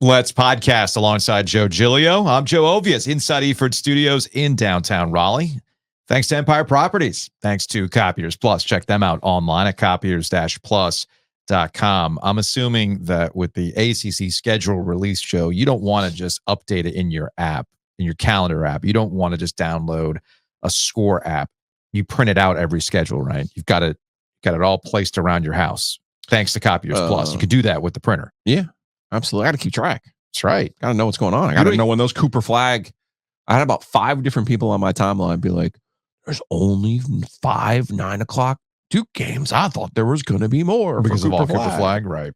Let's podcast alongside Joe Giglio. I'm Joe Ovies, inside Eford Studios in downtown Raleigh. Thanks to Empire Properties. Thanks to Copiers Plus. Check them out online at copiers-plus.com. I'm assuming that with the ACC schedule release, Joe, you don't want to just update it in your app, in your calendar app. You don't want to just download a score app. You print it out every schedule, right? You've got it all placed around your house. Thanks to Copiers Plus. You could do that with the printer. Yeah. Absolutely. I got to keep track. That's right. Got to know what's going on. I got to know when those Cooper Flagg. I had about 5 different people on my timeline be like, there's only 5 9:00 Duke games. I thought there was going to be more because of all Cooper Flagg. Right.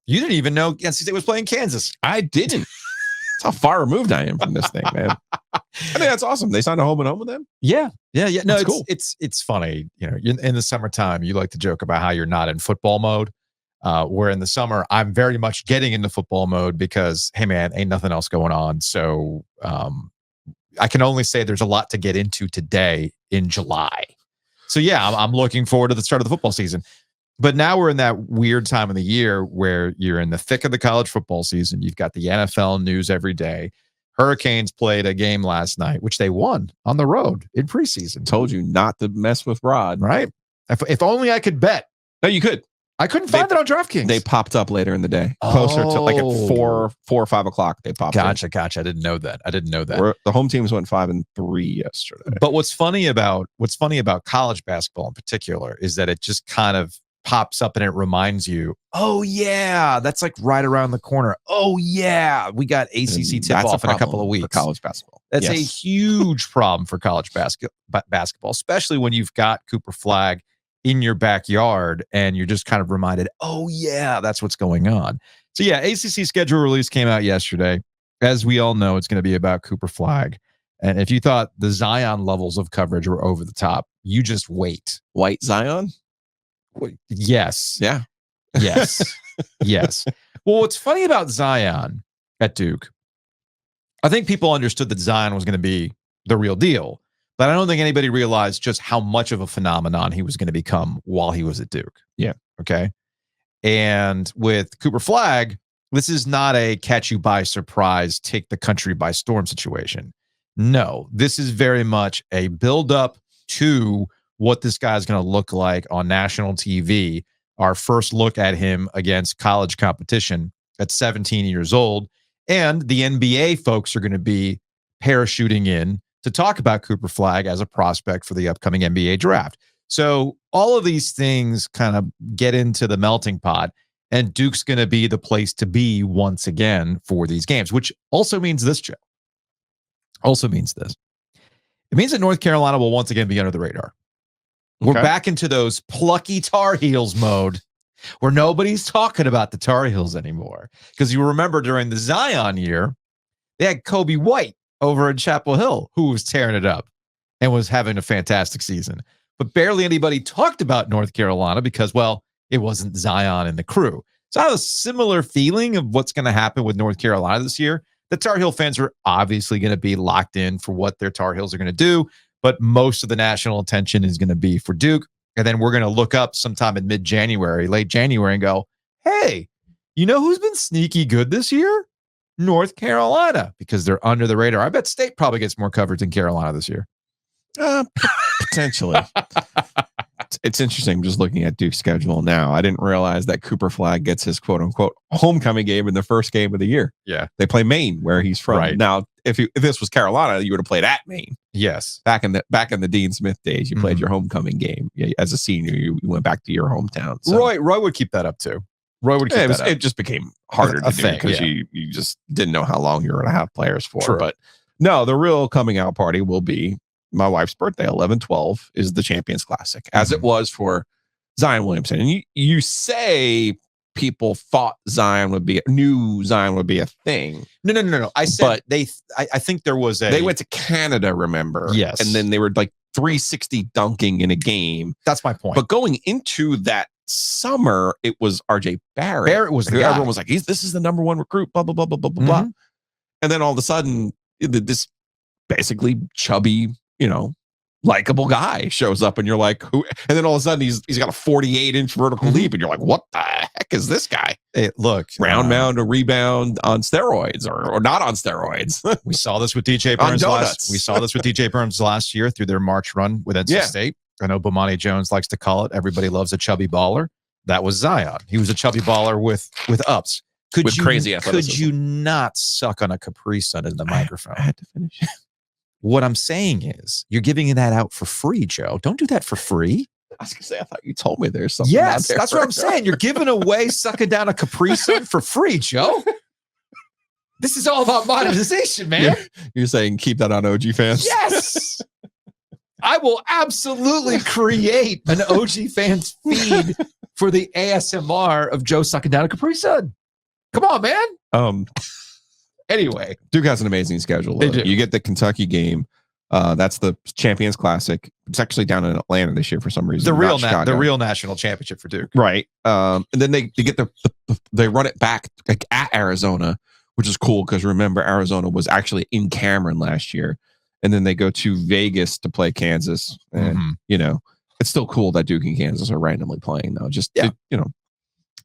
You didn't even know NC State was playing Kansas. I didn't. That's how far removed I am from this thing, man. I think that's awesome. They signed a home and home with them. Yeah. No, that's cool. It's funny. You know, in the summertime, you like to joke about how you're not in football mode. Where in the summer, I'm very much getting into football mode because, hey, man, ain't nothing else going on. So I can only say there's a lot to get into today in July. So, yeah, I'm looking forward to the start of the football season. But now we're in that weird time of the year where you're in the thick of the college football season. You've got the NFL news every day. Hurricanes played a game last night, which they won on the road in preseason. Told you not to mess with Rod. Right? If only I could bet. No, you could. I couldn't find it on DraftKings. They popped up later in the day, closer to like at 4 or 5 o'clock. They popped. Gotcha. I didn't know that. The home teams went 5-3 yesterday. But what's funny about college basketball in particular is that it just kind of pops up and it reminds you, oh yeah, that's like right around the corner. Oh yeah, we got ACC tip off in a couple of weeks for college basketball. That's a huge problem for college basketball, especially when you've got Cooper Flagg in your backyard and you're just kind of reminded, oh yeah, that's what's going on. So yeah, ACC schedule release came out yesterday. As we all know, it's going to be about Cooper Flagg. And if you thought the Zion levels of coverage were over the top, you just wait. White Zion? Yes. Yeah. Yes. Yes. Well, what's funny about Zion at Duke, I think people understood that Zion was going to be the real deal. But I don't think anybody realized just how much of a phenomenon he was going to become while he was at Duke. Yeah. Okay. And with Cooper Flagg, this is not a catch you by surprise, take the country by storm situation. No, this is very much a build up to what this guy is going to look like on national TV. Our first look at him against college competition at 17 years old. And the NBA folks are going to be parachuting in to talk about Cooper Flagg as a prospect for the upcoming NBA draft. So all of these things kind of get into the melting pot, and Duke's going to be the place to be once again for these games, which also means this, Joe. Also means this. It means that North Carolina will once again be under the radar. We're back into those plucky Tar Heels mode where nobody's talking about the Tar Heels anymore. Because you remember during the Zion year, they had Kobe White over in Chapel Hill, who was tearing it up and was having a fantastic season. But barely anybody talked about North Carolina because, well, it wasn't Zion and the crew. So I have a similar feeling of what's going to happen with North Carolina this year. The Tar Heel fans are obviously going to be locked in for what their Tar Heels are going to do, but most of the national attention is going to be for Duke. And then we're going to look up sometime in mid-January, late January, and go, hey, you know who's been sneaky good this year? North Carolina, because they're under the radar. I bet State probably gets more coverage than Carolina this year. Potentially. It's interesting just looking at Duke's schedule now. I didn't realize that Cooper Flagg gets his quote unquote homecoming game in the first game of the year. Yeah. They play Maine, where he's from. Right. Now, if this was Carolina, you would have played at Maine. Yes. Back in the Dean Smith days, you played your homecoming game. As a senior, you went back to your hometown. So. Roy would keep that up too. Roy would keep that up. It just became harder to do because you just didn't know how long you were going to have players for. True. But no, the real coming out party will be my wife's birthday. 11/12 is the Champions Classic, as it was for Zion Williamson. And you say people thought knew Zion would be a thing. No. I said I think there was they went to Canada, remember? Yes. And then they were like 360 dunking in a game. That's my point. But going into that summer, it was RJ Barrett. Barrett was the guy. Everyone was like, this is the number one recruit, blah, blah, blah, blah, blah, blah. And then all of a sudden, this basically chubby, likable guy shows up, and you're like, who? And then all of a sudden he's got a 48-inch vertical leap, and you're like, what the heck is this guy? Hey, look, round mound, a rebound on steroids or not on steroids. We saw this with DJ Burns last year through their March run with NC State. I know Bomani Jones likes to call it, everybody loves a chubby baller. That was Zion. He was a chubby baller with ups. Crazy athleticism. Could you not suck on a Capri Sun in the microphone? I had to finish. What I'm saying is, you're giving that out for free, Joe. Don't do that for free. I was going to say, I thought you told me there's something. Yes, that's what I'm saying. You're giving away sucking down a Capri Sun for free, Joe. This is all about monetization, man. You're saying keep that on OG fans? Yes. I will absolutely create an OG fans feed for the ASMR of Joe sucking down a Capri Sun. Come on, man. Anyway, Duke has an amazing schedule. You get the Kentucky game. That's the Champions Classic. It's actually down in Atlanta this year for some reason. The real national championship for Duke, right? And then they get they run it back like at Arizona, which is cool because remember Arizona was actually in Cameron last year, and then they go to Vegas to play Kansas. And it's still cool that Duke and Kansas are randomly playing though.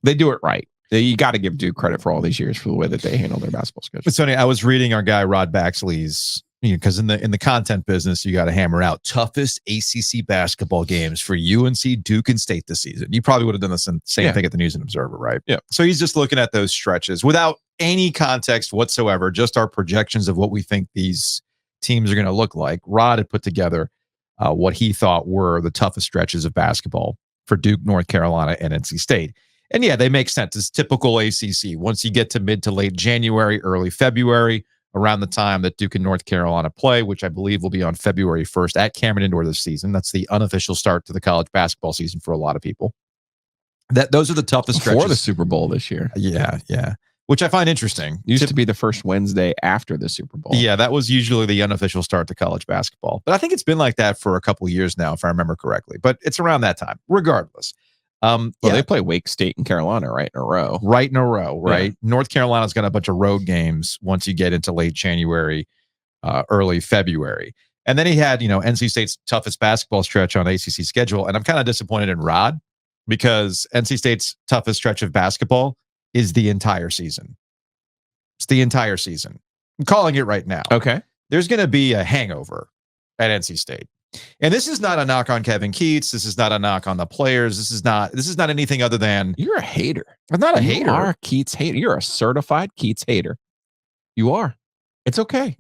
They do it right. You got to give Duke credit for all these years for the way that they handle their basketball schedule. But Sonny, I was reading our guy Rod Baxley's, because in the content business, you got to hammer out toughest ACC basketball games for UNC, Duke, and State this season. You probably would have done the same thing at the News and Observer, right? Yeah. So he's just looking at those stretches without any context whatsoever, just our projections of what we think these teams are going to look like. Rod had put together what he thought were the toughest stretches of basketball for Duke, North Carolina, and NC State. And yeah, they make sense. It's typical ACC. Once you get to mid to late January, early February, around the time that Duke and North Carolina play, which I believe will be on February 1st at Cameron Indoor this season. That's the unofficial start to the college basketball season for a lot of people. Those are the toughest stretches. For the Super Bowl this year. Yeah. Which I find interesting. Used to be the first Wednesday after the Super Bowl. Yeah, that was usually the unofficial start to college basketball. But I think it's been like that for a couple of years now, if I remember correctly. But it's around that time, regardless. They play Wake State and Carolina right in a row. Right? Yeah. North Carolina's got a bunch of road games once you get into late January, early February. And then he had, NC State's toughest basketball stretch on ACC schedule. And I'm kind of disappointed in Rod because NC State's toughest stretch of basketball is the entire season. It's the entire season. I'm calling it right now. Okay. There's going to be a hangover at NC State. And this is not a knock on Kevin Keatts. This is not a knock on the players. This is not anything other than you're a hater. I'm not a hater. You are a Keatts hater. You're a certified Keatts hater. You are. It's okay.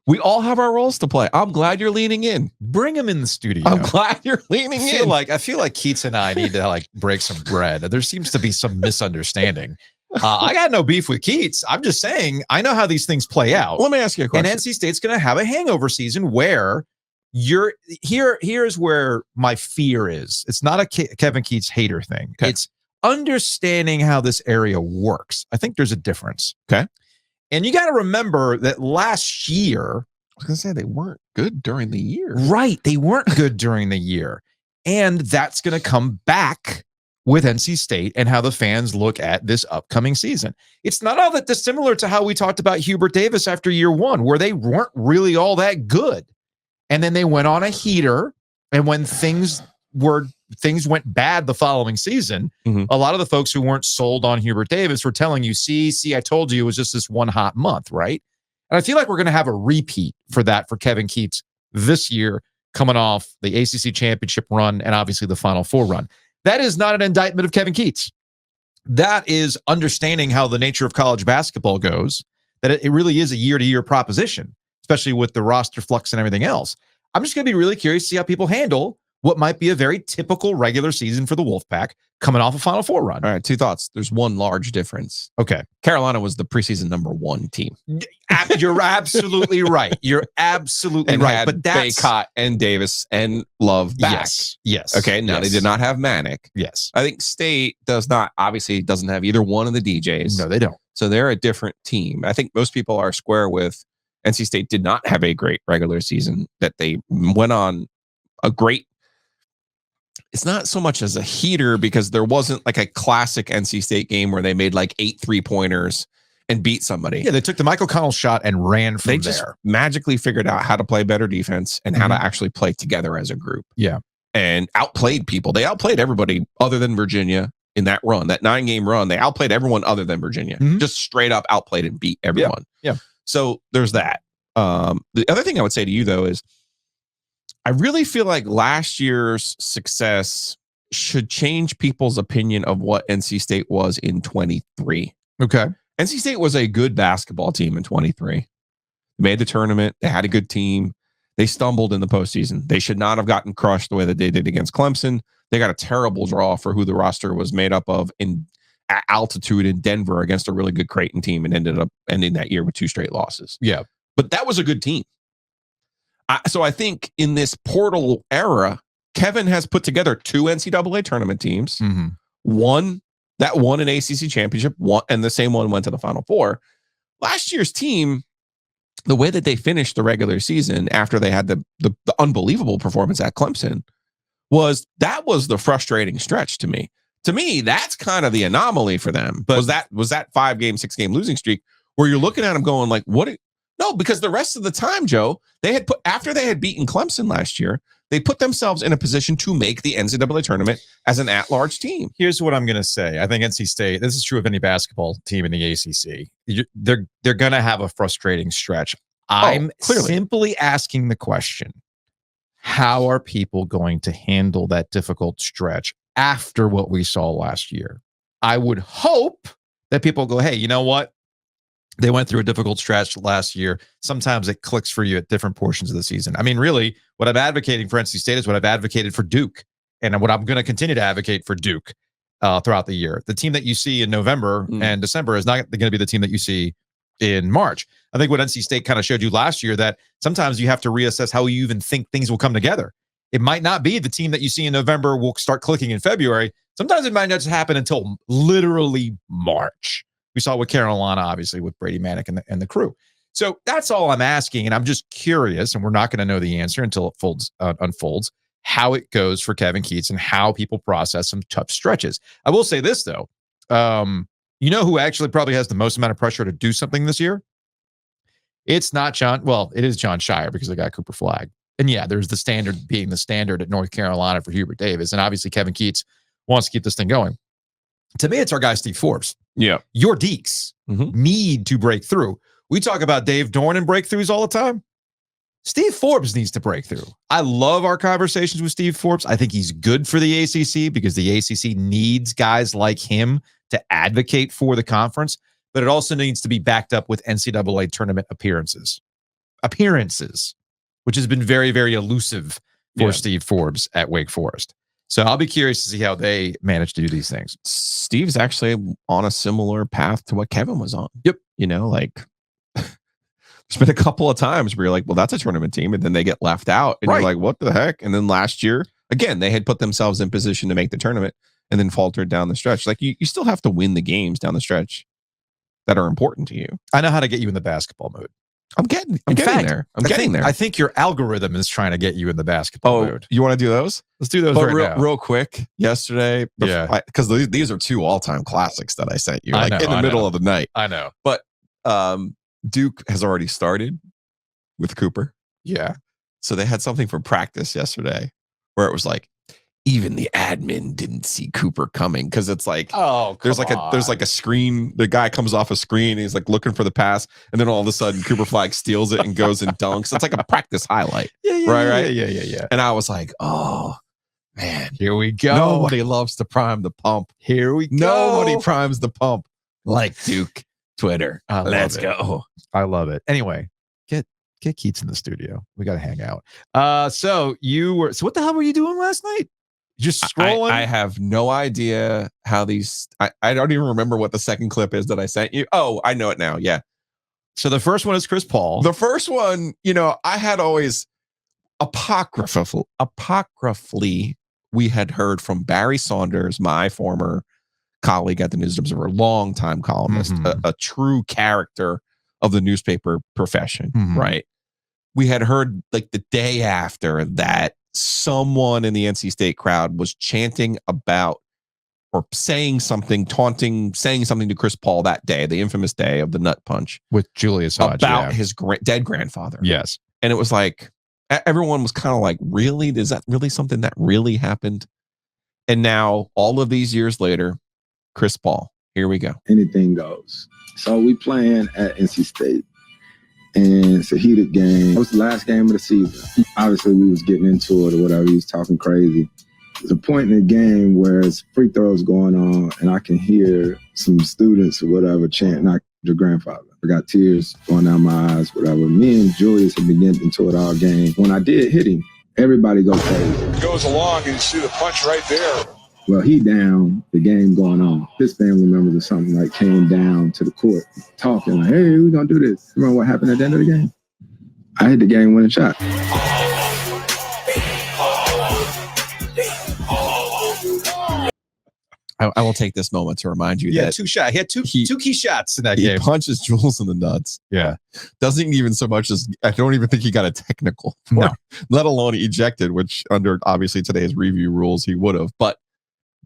We all have our roles to play. I'm glad you're leaning in. Bring him in the studio. I'm glad you're leaning in. I feel like Keatts and I need to break some bread. There seems to be some misunderstanding. I got no beef with Keatts. I'm just saying I know how these things play out. Let me ask you a question. And NC State's going to have a hangover season where here's where my fear is. It's not a Kevin Keatts hater thing. Okay. It's understanding how this area works. I think there's a difference. Okay. And you got to remember that last year, I was going to say they weren't good during the year. Right. They weren't good during the year. And that's going to come back with NC State and how the fans look at this upcoming season. It's not all that dissimilar to how we talked about Hubert Davis after year one, where they weren't really all that good. And then they went on a heater. And when things went bad the following season, a lot of the folks who weren't sold on Hubert Davis were telling you, see, I told you it was just this one hot month, right? And I feel like we're going to have a repeat for that for Kevin Keatts this year, coming off the ACC championship run and obviously the Final Four run. That is not an indictment of Kevin Keatts. That is understanding how the nature of college basketball goes, that it really is a year-to-year proposition, especially with the roster flux and everything else. I'm just going to be really curious to see how people handle what might be a very typical regular season for the Wolfpack coming off a Final Four run. All right, two thoughts. There's one large difference. Okay. Carolina was the preseason #1 team. You're absolutely right. You're absolutely and right. Had but that's Baycott and Davis and Love back. Yes. Okay. Now they did not have Manic. Yes. I think State obviously doesn't have either one of the DJs. No, they don't. So they're a different team. I think most people are square with NC State did not have a great regular season, that they went on a great. It's not so much as a heater because there wasn't like a classic NC State game where they made like 8 3-pointers and beat somebody. Yeah, they took the Michael Connell shot and ran from there. They just magically figured out how to play better defense and how to actually play together as a group. Yeah. And outplayed people. They outplayed everybody other than Virginia in that run, that 9-game run. They outplayed everyone other than Virginia. Just straight up outplayed and beat everyone. Yeah. So there's that. The other thing I would say to you, though, is I really feel like last year's success should change people's opinion of what NC State was in 23. Okay. NC State was a good basketball team in 23. They made the tournament. They had a good team. They stumbled in the postseason. They should not have gotten crushed the way that they did against Clemson. They got a terrible draw for who the roster was made up of in altitude in Denver against a really good Creighton team and ended up ending that year with 2 straight losses. Yeah. But that was a good team. So I think in this portal era, Kevin has put together 2 NCAA tournament teams. One that won an ACC championship, and the same one went to the Final Four. Last year's team, the way that they finished the regular season after they had the unbelievable performance at Clemson was the frustrating stretch to me. To me, that's kind of the anomaly for them. But was that 5-game, 6-game losing streak where you're looking at them going like, what? No, because the rest of the time, Joe, after they had beaten Clemson last year, they put themselves in a position to make the NCAA tournament as an at-large team. Here's what I'm going to say. I think NC State, this is true of any basketball team in the ACC. They're going to have a frustrating stretch. I'm simply asking the question, how are people going to handle that difficult stretch after what we saw last year? I would hope that people go, hey, you know what? They went through a difficult stretch last year. Sometimes it clicks for you at different portions of the season. I mean, really, what I'm advocating for NC State is what I've advocated for Duke, and what I'm going to continue to advocate for Duke throughout the year. The team that you see in November and December is not going to be the team that you see in March. I think what NC State kind of showed you last year, that sometimes you have to reassess how you even think things will come together. It might not be the team that you see in November will start clicking in February. Sometimes it might not just happen until literally March. We saw with Carolina, obviously, with Brady Manick and the crew. So that's all I'm asking. And I'm just curious, and we're not going to know the answer until it unfolds, how it goes for Kevin Keatts and how people process some tough stretches. I will say this, though. You know who actually probably has the most amount of pressure to do something this year? It's not John. Well, it is John Shire because they got Cooper Flagg. And yeah, there's the standard being the standard at North Carolina for Hubert Davis. And obviously Kevin Keatts wants to keep this thing going. To me, it's our guy, Steve Forbes. Yeah. Your Deeks need to break through. We talk about Dave Dorn and breakthroughs all the time. Steve Forbes needs to break through. I love our conversations with Steve Forbes. I think he's good for the ACC because the ACC needs guys like him to advocate for the conference, but it also needs to be backed up with NCAA tournament appearances, which has been very, very elusive for Steve Forbes at Wake Forest. So I'll be curious to see how they manage to do these things. Steve's actually on a similar path to what Kevin was on. Yep. You know, like there's been a couple of times where you're like, well, that's a tournament team. And then they get left out and you're like, what the heck? And then last year, again, they had put themselves in position to make the tournament and then faltered down the stretch. Like you still have to win the games down the stretch that are important to you. I know how to get you in the basketball mood. I'm getting there. I think your algorithm is trying to get you in the basketball mood. You want to do those? Let's do those real quick. Yesterday, because these are 2 all-time classics that I sent you, in the middle of the night. I know. But Duke has already started with Cooper. Yeah. So they had something from practice yesterday where it was like, even the admin didn't see Cooper coming, because it's like, there's like a screen. The guy comes off a screen and he's like looking for the pass, and then all of a sudden Cooper Flagg steals it and goes and dunks. It's like a practice highlight. Yeah. And I was like, oh man, here we go. Nobody loves to prime the pump. Here we go. Nobody primes the pump like Duke Twitter. Let's go. I love it. Anyway, get Keatts in the studio. We got to hang out. So what the hell were you doing last night? Just scrolling? I have no idea how these... I don't even remember what the second clip is that I sent you. Oh, I know it now. Yeah. So the first one is Chris Paul. The first one, I had always... Apocryphally, we had heard from Barry Saunders, my former colleague at the News Observer, longtime columnist, a true character of the newspaper profession, right? We had heard like the day after that someone in the NC State crowd was chanting about or saying something, taunting, saying something to Chris Paul that day, the infamous day of the nut punch with Julius Hodge, about his dead grandfather. Yes. And it was like, everyone was kind of like, really? Is that really something that really happened? And now, all of these years later, Chris Paul, here we go. Anything goes. So we playing at NC State. And it's a heated game. It was the last game of the season. Obviously, we was getting into it or whatever. He was talking crazy. There's a point in the game where it's free throws going on, and I can hear some students or whatever chanting, "I your grandfather." I got tears going down my eyes, whatever. Me and Julius have been getting into it all game. When I did hit him, everybody goes crazy. Goes along, and you see the punch right there. Well, he down, the game going on. His family members or something like came down to the court talking like, "Hey, we're going to do this." Remember what happened at the end of the game? I hit the game-winning shot. I will take this moment to remind you that he had two key shots in that game. He punches Jules in the nuts. Yeah. Doesn't even so much as, I don't even think he got a technical. No. Let alone ejected, which under obviously today's review rules he would have. But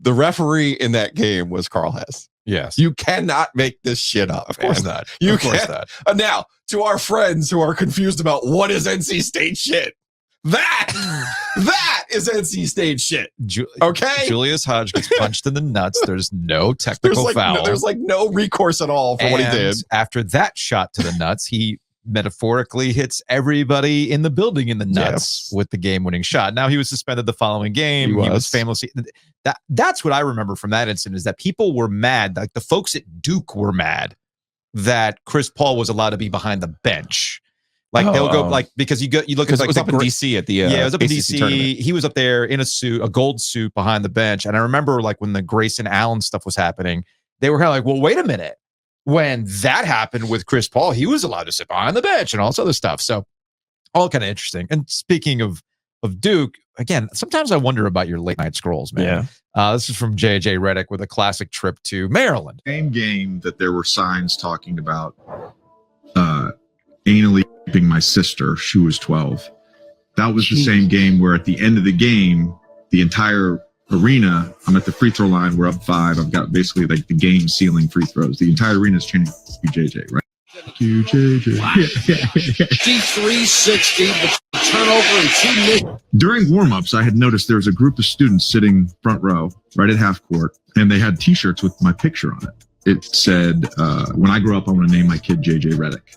the referee in that game was Carl Hess. Yes. You cannot make this shit up. Of course not. You of course can't. not. Now, to our friends who are confused about what is NC State shit, that is NC State shit. Okay? Julius Hodge gets punched in the nuts. There's no technical foul. There's no recourse at all for what he did. After that shot to the nuts, he metaphorically hits everybody in the building in the nuts with the game-winning shot. Now, he was suspended the following game. He was famously... That's what I remember from that incident, is that people were mad. Like the folks at Duke were mad that Chris Paul was allowed to be behind the bench. Like they'll go because you look at it was up in DC at the it was up in ACC DC. tournament. He was up there in a gold suit behind the bench, and I remember like when the Grayson Allen stuff was happening, they were kind of like, well, wait a minute. When that happened with Chris Paul, he was allowed to sit behind the bench and all this other stuff. So all kind of interesting. And speaking of Duke, again, sometimes I wonder about your late night scrolls, man. Yeah. This is from JJ Redick with a classic trip to Maryland. Same game that there were signs talking about anally raping my sister. She was 12. That was the same game where at the end of the game, the entire arena, I'm at the free throw line, we're up 5. I've got basically like the game sealing free throws. The entire arena is chanting QJJ, right? QJJ. D360, turnover and 2 During warm-ups, I had noticed there was a group of students sitting front row, right at half court, and they had t-shirts with my picture on it. It said, when I grow up, I want to name my kid JJ Redick.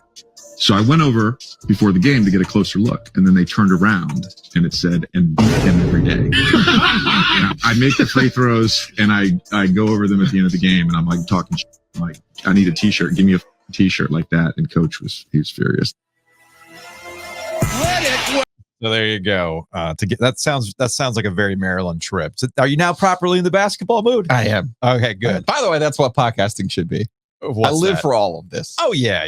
So I went over before the game to get a closer look, and then they turned around and it said, "And beat him every day." I make the free throws and I go over them at the end of the game, and I'm like talking shit. I'm like, "I need a t-shirt. Give me a t-shirt like that." And coach he was furious. So there you go. That sounds like a very Maryland trip. So are you now properly in the basketball mood? I am. Okay, good. By the way, that's what podcasting should be. I live for all of this. Oh, yeah.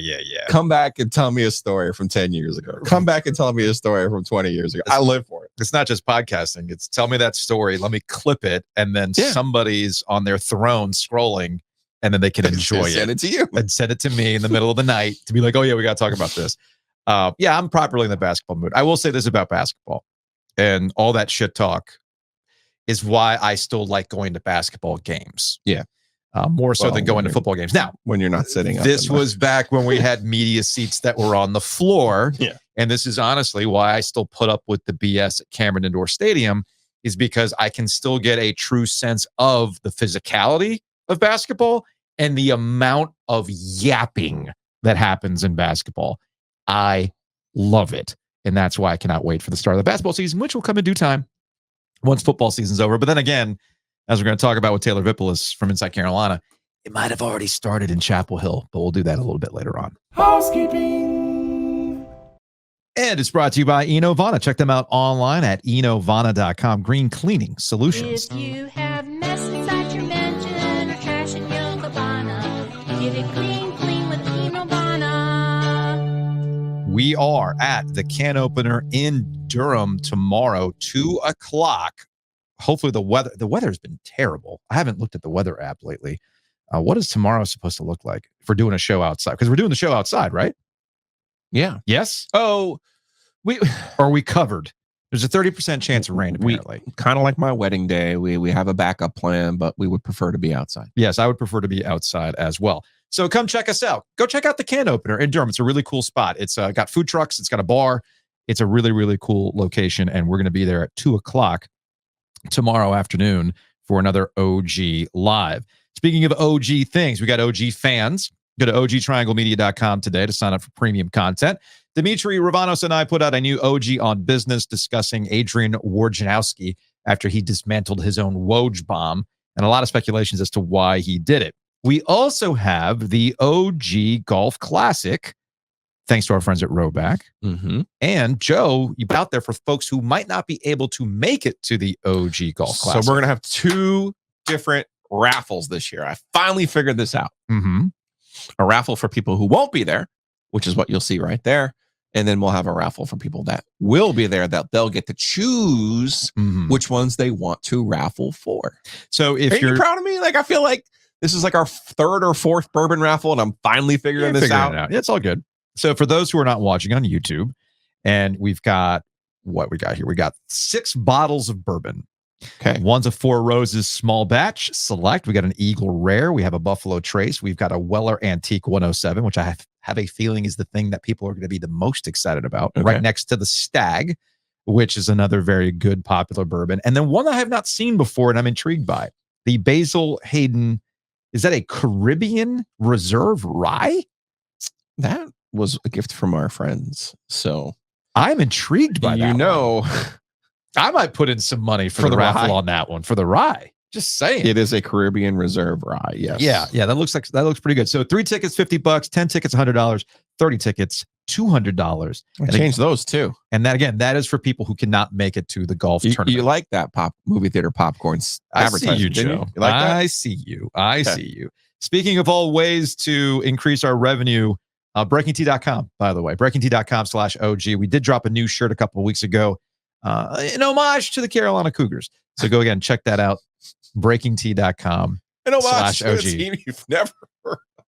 Come back and tell me a story from 10 years ago. Come back and tell me a story from 20 years ago. I live for it. It's not just podcasting. It's tell me that story. Let me clip it. And then somebody's on their throne scrolling, and then they can enjoy it. Send it to you. And send it to me in the middle of the night to be like, oh, yeah, we got to talk about this. I'm properly in the basketball mood. I will say this about basketball, and all that shit talk is why I still like going to basketball games. Yeah. More so than going to football games. Now, when you're not sitting up. This was back when we had media seats that were on the floor. Yeah. And this is honestly why I still put up with the BS at Cameron Indoor Stadium, is because I can still get a true sense of the physicality of basketball and the amount of yapping that happens in basketball. I love it. And that's why I cannot wait for the start of the basketball season, which will come in due time once football season's over. But then again, as we're going to talk about with Taylor Vippolis from Inside Carolina, it might have already started in Chapel Hill, but we'll do that a little bit later on. Housekeeping. And it's brought to you by Enovana. Check them out online at enovana.com. Green cleaning solutions. If you have mess inside your mansion or trash in your cabana, get it clean with Enovana. We are at the can opener in Durham tomorrow, 2:00. Hopefully the weather's been terrible. I haven't looked at the weather app lately. What is tomorrow supposed to look like if we're doing a show outside? Because we're doing the show outside, right? Yeah. Yes? Oh, Are we covered? There's a 30% chance of rain, apparently. Kind of like my wedding day. We have a backup plan, but we would prefer to be outside. Yes, I would prefer to be outside as well. So come check us out. Go check out the Can Opener in Durham. It's a really cool spot. It's got food trucks. It's got a bar. It's a really, really cool location. And we're going to be there at 2:00 tomorrow afternoon for another OG Live. Speaking of OG things, we got OG fans. Go to ogtrianglemedia.com today to sign up for premium content. Dimitri Ravanos and I put out a new OG on Business discussing Adrian Wojnarowski after he dismantled his own Woj bomb, and a lot of speculations as to why he did it. We also have the OG Golf Classic, thanks to our friends at Rowback. Mm-hmm. And Joe, you put out there for folks who might not be able to make it to the OG Golf Classic. So we're going to have 2 different raffles this year. I finally figured this out. Mm-hmm. A raffle for people who won't be there, which is what you'll see right there. And then we'll have a raffle for people that will be there, that they'll get to choose which ones they want to raffle for. So if Are you proud of me? Like, I feel like this is like our 3rd or 4th bourbon raffle, and I'm finally figuring this out. Yeah, it's all good. So for those who are not watching on YouTube, and we've got what we got here. We got 6 bottles of bourbon. Okay. One's a Four Roses small batch select. We got an Eagle Rare. We have a Buffalo Trace. We've got a Weller Antique 107, which I have a feeling is the thing that people are going to be the most excited about. Okay. Right next to the Stag, which is another very good popular bourbon. And then one I have not seen before and I'm intrigued by. The Basil Hayden. Is that a Caribbean Reserve Rye? That was a gift from our friends. So I'm intrigued by that. One. I might put in some money for the raffle rye. on that one, for the rye. Just saying. It is a Caribbean Reserve Rye. Yes. Yeah. That looks pretty good. So 3 tickets, $50, 10 tickets, $100, 30 tickets, $200. I changed those too. And that, again, that is for people who cannot make it to the golf tournament. You like that movie theater popcorns advertising? I see you, Joe. You like that? I see you. See you. Speaking of all ways to increase our revenue, BreakingT.com, by the way, BreakingT.com/OG. We did drop a new shirt a couple of weeks ago in homage to the Carolina Cougars. So go again, check that out. BreakingT.com. In homage to a team you've never heard of.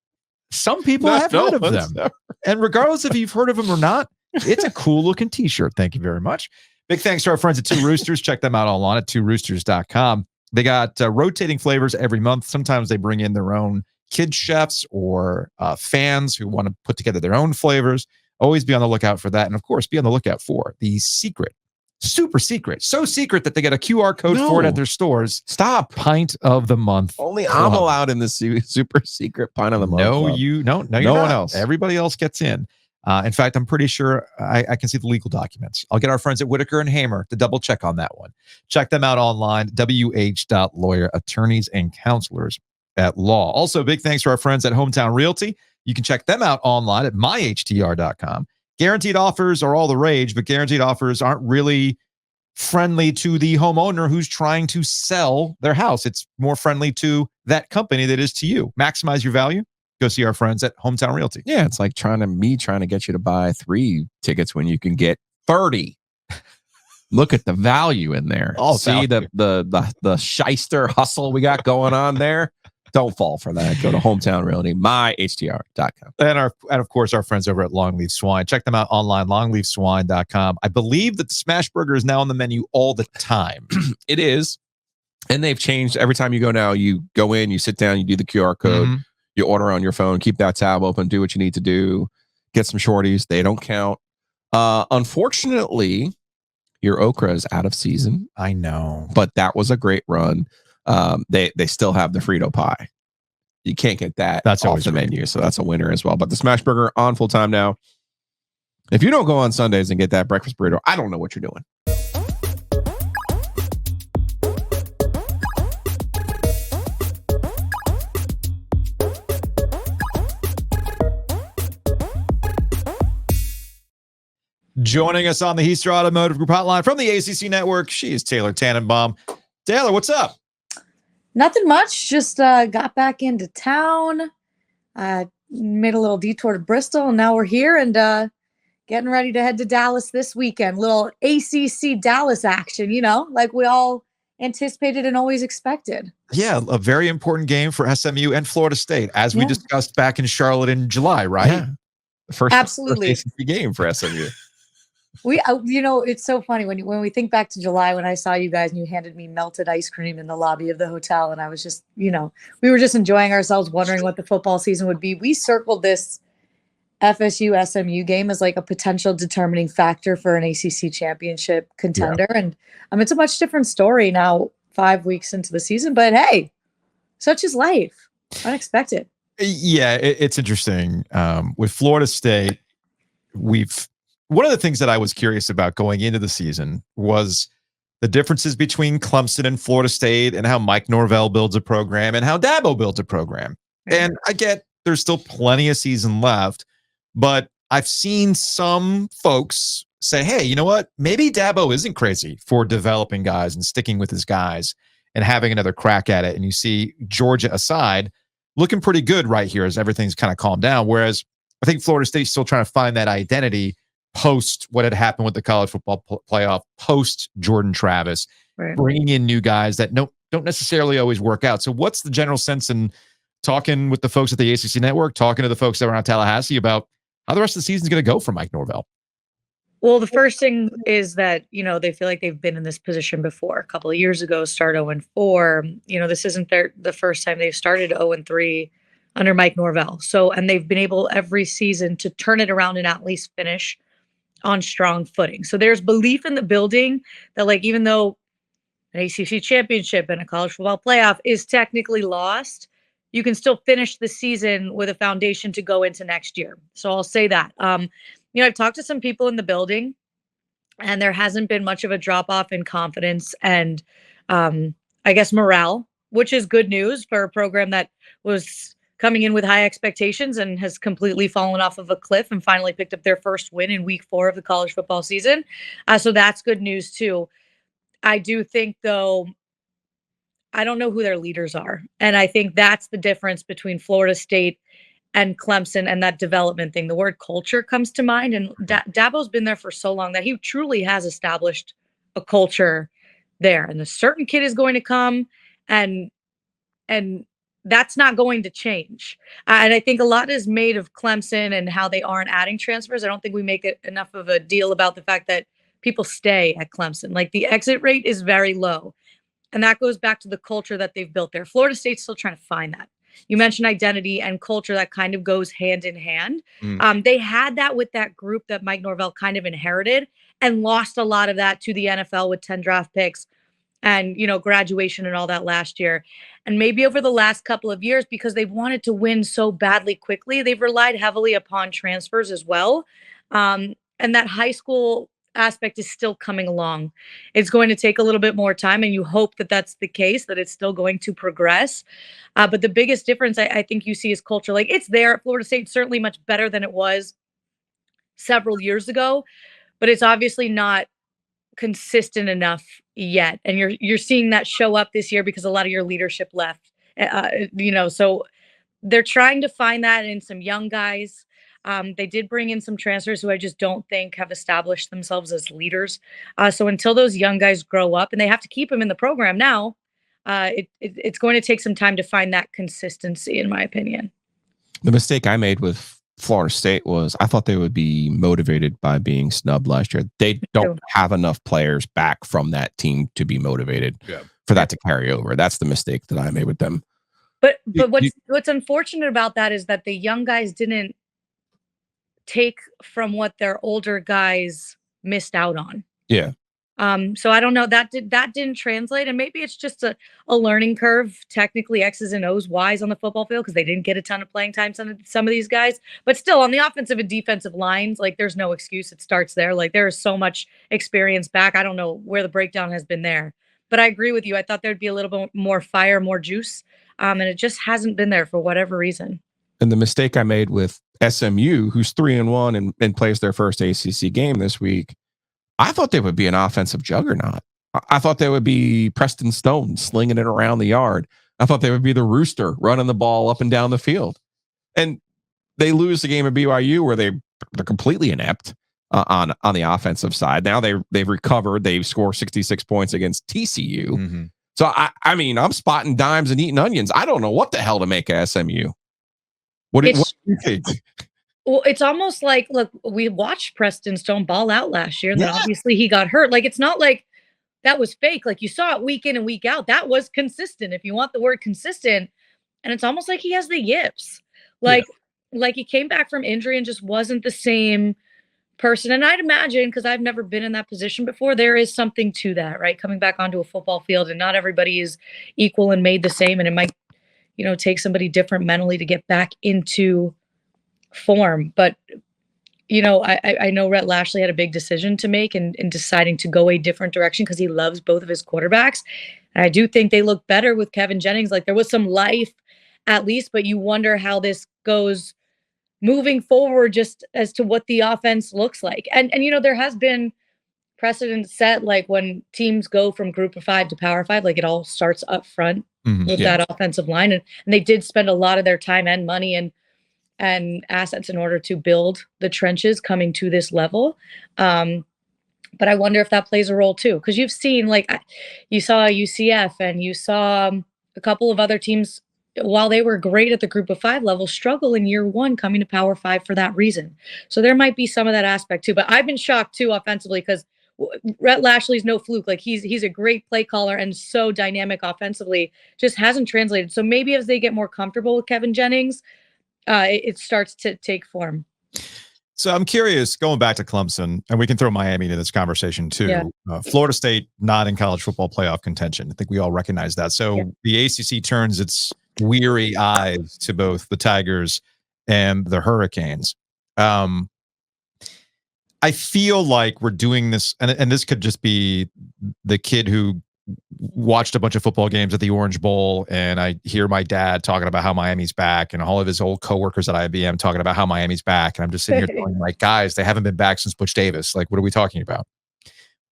Some people have heard of them. And regardless if you've heard of them or not, it's a cool looking t-shirt. Thank you very much. Big thanks to our friends at Two Roosters. Check them out online at tworoosters.com. They got rotating flavors every month. Sometimes they bring in their own kids chefs or fans who want to put together their own flavors. Always be on the lookout for that. And of course, be on the lookout for the secret, super secret, so secret that they get a QR code for it at their stores. Stop. Pint of the month. Only I'm allowed in the super secret pint of the month. No, no one else. Everybody else gets in. In fact, I'm pretty sure I can see the legal documents. I'll get our friends at Whitaker and Hamer to double check on that one. Check them out online, wh.lawyer, attorneys and counselors at law. Also, big thanks to our friends at Hometown Realty. You can check them out online at myhtr.com. Guaranteed offers are all the rage, but guaranteed offers aren't really friendly to the homeowner who's trying to sell their house. It's more friendly to that company that is to you. Maximize your value. Go see our friends at Hometown Realty. Yeah, it's like trying to get you to buy 3 tickets when you can get 30. Look at the value in there. See the shyster hustle we got going on there. Don't fall for that. Go to Hometown Realty, myhtr.com. And of course, our friends over at Longleaf Swine. Check them out online, longleafswine.com. I believe that the Smash Burger is now on the menu all the time. It is. And they've changed. Every time you go now, you go in, you sit down, you do the QR code, you order on your phone, keep that tab open, do what you need to do, get some shorties. They don't count. Unfortunately, your okra is out of season. I know. But that was a great run. They still have the Frito pie. You can't get that off the menu, so that's a winner as well. But the Smash Burger on full time now. If you don't go on Sundays and get that breakfast burrito, I don't know what you're doing. Joining us on the Heister Automotive Group hotline from the ACC Network, she is Taylor Tannenbaum. Taylor, what's up? Nothing much. Just got back into town. Made a little detour to Bristol, and now we're here and getting ready to head to Dallas this weekend. Little ACC Dallas action, like we all anticipated and always expected. Yeah, a very important game for SMU and Florida State, as we discussed back in Charlotte in July, right? Yeah. First Absolutely. ACC game for SMU. It's so funny when we think back to July when I saw you guys and you handed me melted ice cream in the lobby of the hotel, and I was just, we were just enjoying ourselves, wondering what the football season would be. We circled this FSU SMU game as like a potential determining factor for an ACC championship contender, and it's a much different story now, 5 weeks into the season. But hey, such is life. Unexpected. Yeah, it's interesting. With Florida State, one of the things that I was curious about going into the season was the differences between Clemson and Florida State and how Mike Norvell builds a program and how Dabo builds a program. And I get there's still plenty of season left, but I've seen some folks say, hey, you know what? Maybe Dabo isn't crazy for developing guys and sticking with his guys and having another crack at it. And you see Georgia aside looking pretty good right here as everything's kind of calmed down. Whereas I think Florida State's still trying to find that identity post what had happened with the college football playoff, post Jordan Travis, bringing in new guys that don't necessarily always work out. So what's the general sense in talking with the folks at the ACC network, talking to the folks that were around Tallahassee about how the rest of the season is going to go for Mike Norvell? Well, the first thing is that, they feel like they've been in this position before. A couple of years ago, start 0-4. This isn't the first time they've started 0-3 under Mike Norvell. So, and they've been able every season to turn it around and at least finish on strong footing. So there's belief in the building that, like, even though an ACC championship and a college football playoff is technically lost, you can still finish the season with a foundation to go into next year. So I'll say that. I've talked to some people in the building, and there hasn't been much of a drop-off in confidence and I guess morale, which is good news for a program that was coming in with high expectations and has completely fallen off of a cliff and finally picked up their first win in week 4 of the college football season. So that's good news too. I do think, though, I don't know who their leaders are. And I think that's the difference between Florida State and Clemson and that development thing. The word culture comes to mind. And Dabo's been there for so long that he truly has established a culture there. And a certain kid is going to come and that's not going to change. And I think a lot is made of Clemson and how they aren't adding transfers. I don't think we make it enough of a deal about the fact that people stay at Clemson. Like, the exit rate is very low. And that goes back to the culture that they've built there. Florida State's still trying to find that. You mentioned identity and culture, that kind of goes hand in hand. They had that with that group that Mike Norvell kind of inherited and lost a lot of that to the NFL with 10 draft picks and, graduation and all that last year. And maybe over the last couple of years, because they've wanted to win so badly quickly, they've relied heavily upon transfers as well. And that high school aspect is still coming along. It's going to take a little bit more time, and you hope that that's the case, that it's still going to progress. But the biggest difference I think you see is culture. Like, it's there at Florida State, certainly much better than it was several years ago, but it's obviously not consistent enough yet. And you're seeing that show up this year because a lot of your leadership left, so they're trying to find that in some young guys. They did bring in some transfers who I just don't think have established themselves as leaders. So until those young guys grow up, and they have to keep them in the program now, it's going to take some time to find that consistency, in my opinion. The mistake I made with Florida State was I thought they would be motivated by being snubbed last year. They don't have enough players back from that team to be motivated for that to carry over. That's the mistake that I made with them. But what's unfortunate about that is that the young guys didn't take from what their older guys missed out on. Yeah. So I don't know, that didn't translate, and maybe it's just a learning curve, technically X's and O's, Y's on the football field, because they didn't get a ton of playing time, some of these guys. But still, on the offensive and defensive lines, like, there's no excuse. It starts there. Like, there is so much experience back. I don't know where the breakdown has been there. But I agree with you. I thought there'd be a little bit more fire, more juice, and it just hasn't been there for whatever reason. And the mistake I made with SMU, who's 3-1 and plays their first ACC game this week, I thought they would be an offensive juggernaut. I thought they would be Preston Stone slinging it around the yard. I thought they would be the Rooster running the ball up and down the field. And they lose the game at BYU where they're completely inept on the offensive side. Now they've recovered. They've scored 66 points against TCU. Mm-hmm. So, I mean, I'm spotting dimes and eating onions. I don't know what the hell to make of SMU. What do you think? Well, it's almost like, look, we watched Preston Stone ball out last year, and then obviously he got hurt. Like, it's not like that was fake. Like, you saw it week in and week out. That was consistent, if you want the word consistent. And it's almost like he has the yips. Like he came back from injury and just wasn't the same person. And I'd imagine, because I've never been in that position before, there is something to that, right? Coming back onto a football field, and not everybody is equal and made the same. And it might, take somebody different mentally to get back into form. But I know Rhett Lashley had a big decision to make in deciding to go a different direction, because he loves both of his quarterbacks. And I do think they look better with Kevin Jennings. Like, there was some life at least, but you wonder how this goes moving forward, just as to what the offense looks like. And there has been precedent set, like when teams go from group of 5 to power 5, like it all starts up front with that offensive line. And they did spend a lot of their time and money and assets in order to build the trenches coming to this level. But I wonder if that plays a role too, because you've seen, like, you saw UCF and you saw a couple of other teams, while they were great at the group of 5 level, struggle in year 1 coming to power 5 for that reason. So there might be some of that aspect too. But I've been shocked too offensively, because Rhett Lashley's no fluke. Like, he's a great play caller and so dynamic offensively, just hasn't translated. So maybe as they get more comfortable with Kevin Jennings, it starts to take form. So I'm curious, going back to Clemson, and we can throw Miami into this conversation too. Yeah. Florida State not in college football playoff contention. I think we all recognize that. So the ACC turns its weary eyes to both the Tigers and the Hurricanes. I feel like we're doing this, and this could just be the kid who watched a bunch of football games at the Orange Bowl, and I hear my dad talking about how Miami's back, and all of his old coworkers at IBM talking about how Miami's back, and I'm just sitting here going, like, guys, they haven't been back since Butch Davis. Like, what are we talking about?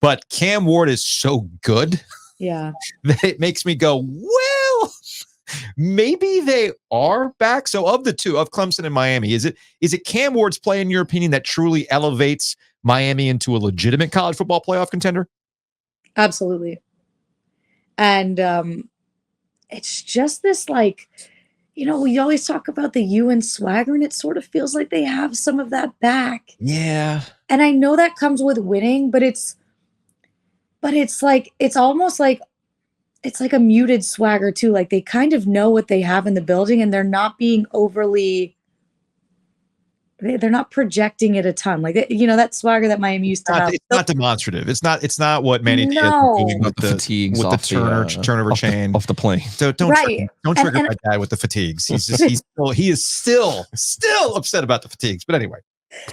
But Cam Ward is so good, that it makes me go, well, maybe they are back. So of the two, of Clemson and Miami, is it Cam Ward's play, in your opinion, that truly elevates Miami into a legitimate college football playoff contender? Absolutely. And it's just this, like, we always talk about the UN swagger, and it sort of feels like they have some of that back. Yeah. And I know that comes with winning, but it's like, it's almost like, it's like a muted swagger too. Like, they kind of know what they have in the building, and they're not being overly, they're not projecting it a ton. Like, that swagger that Miami used to have. It's not demonstrative. It's not what Manny Diaz is doing with the fatigues, with the turnover chain off the plane. So don't trigger my dad with the fatigues. He is still upset about the fatigues. But anyway,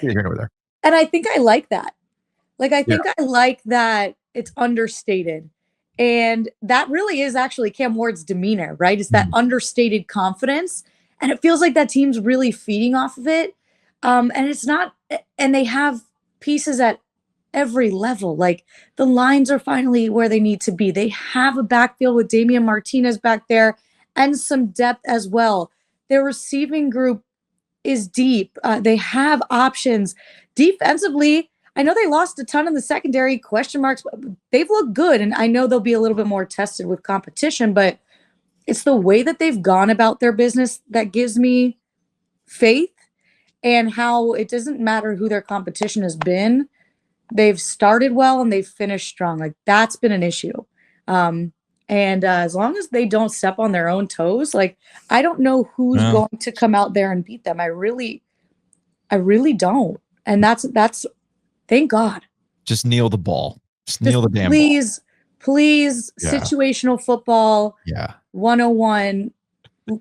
you're here over there. And I think I like that. Like, I think I like that it's understated. And that really is actually Cam Ward's demeanor, right? It's that understated confidence. And it feels like that team's really feeding off of it. And it's not, and they have pieces at every level. Like, the lines are finally where they need to be. They have a backfield with Damian Martinez back there and some depth as well. Their receiving group is deep. They have options. Defensively, I know they lost a ton in the secondary, question marks, but they've looked good. And I know they'll be a little bit more tested with competition, but it's the way that they've gone about their business that gives me faith, and how it doesn't matter who their competition has been. They've started well and they've finished strong. Like, that's been an issue. And as long as they don't step on their own toes, like, I don't know who's going to come out there and beat them. I really don't. And that's thank God. Just kneel the ball. Just kneel the damn ball. Please, situational football. 101.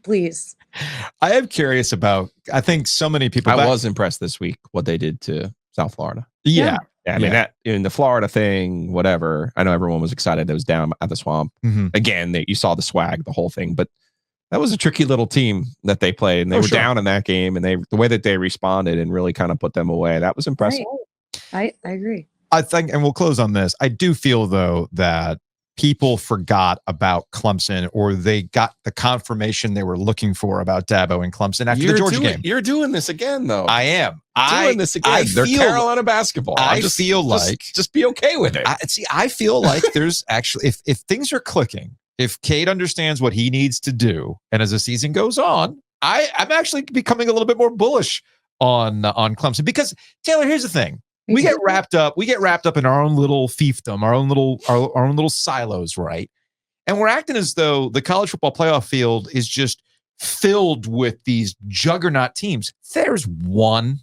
Please. I am curious about, I think so many people. I was impressed this week what they did to South Florida. I mean, that in the Florida thing, whatever. I know everyone was excited. It was down at the Swamp. Again, you saw the swag, the whole thing. But that was a tricky little team that they played, and they were down in that game, and the way that they responded and really kind of put them away, that was impressive. Right. I agree. I think, and we'll close on this, I do feel, though, that people forgot about Clemson, or they got the confirmation they were looking for about Dabo and Clemson after the Georgia game. You're doing this again, though. I am. Doing this again. They're Carolina basketball. Just be okay with it. I feel like there's actually, if things are clicking, if Cade understands what he needs to do, and as the season goes on, I'm actually becoming a little bit more bullish on Clemson, because Taylor, here's the thing. We get wrapped up in our own little fiefdom, our own little silos, right? And we're acting as though the college football playoff field is just filled with these juggernaut teams. There's one.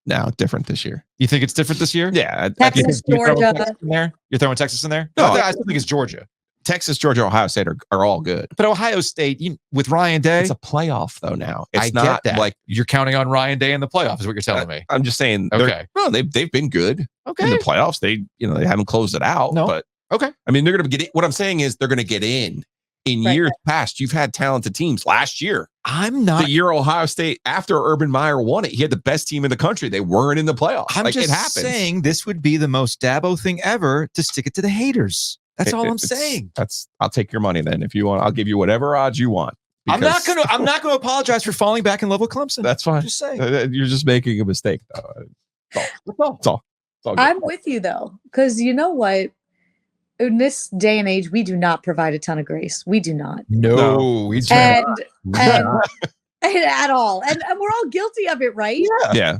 Now, different this year. You think it's different this year? Yeah. Texas, Georgia. You're throwing Texas in there? No, I still think it's Georgia. Texas, Georgia, Ohio State are all good. But Ohio State, with Ryan Day. It's a playoff, though, now. It's I not get that. like you're counting on Ryan Day in the playoffs, is what you're telling me. I'm just saying. Okay. No, they've been good in the playoffs. They haven't closed it out. No. But okay. I mean, they're going to get it. What I'm saying is they're going to get in. In years past, you've had talented teams. Last year, I'm not. The year Ohio State, after Urban Meyer won it, he had the best team in the country. They weren't in the playoffs. I'm just saying this would be the most Dabo thing ever to stick it to the haters. That's all I'm saying. I'll take your money then. If you want, I'll give you whatever odds you want. I'm not gonna apologize for falling back in love with Clemson. That's fine. I'm just saying. You're just making a mistake, though. That's all. I'm with you though, because you know what? In this day and age, we do not provide a ton of grace. We do not. No, we do not. At all. And we're all guilty of it, right? Yeah.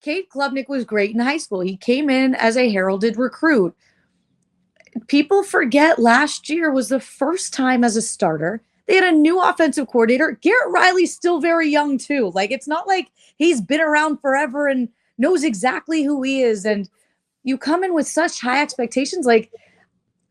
Cade Klubnik was great in high school. He came in as a heralded recruit. People forget last year was the first time as a starter. They had a new offensive coordinator. Garrett Riley's still very young too. Like, it's not like he's been around forever and knows exactly who he is. And you come in with such high expectations. Like,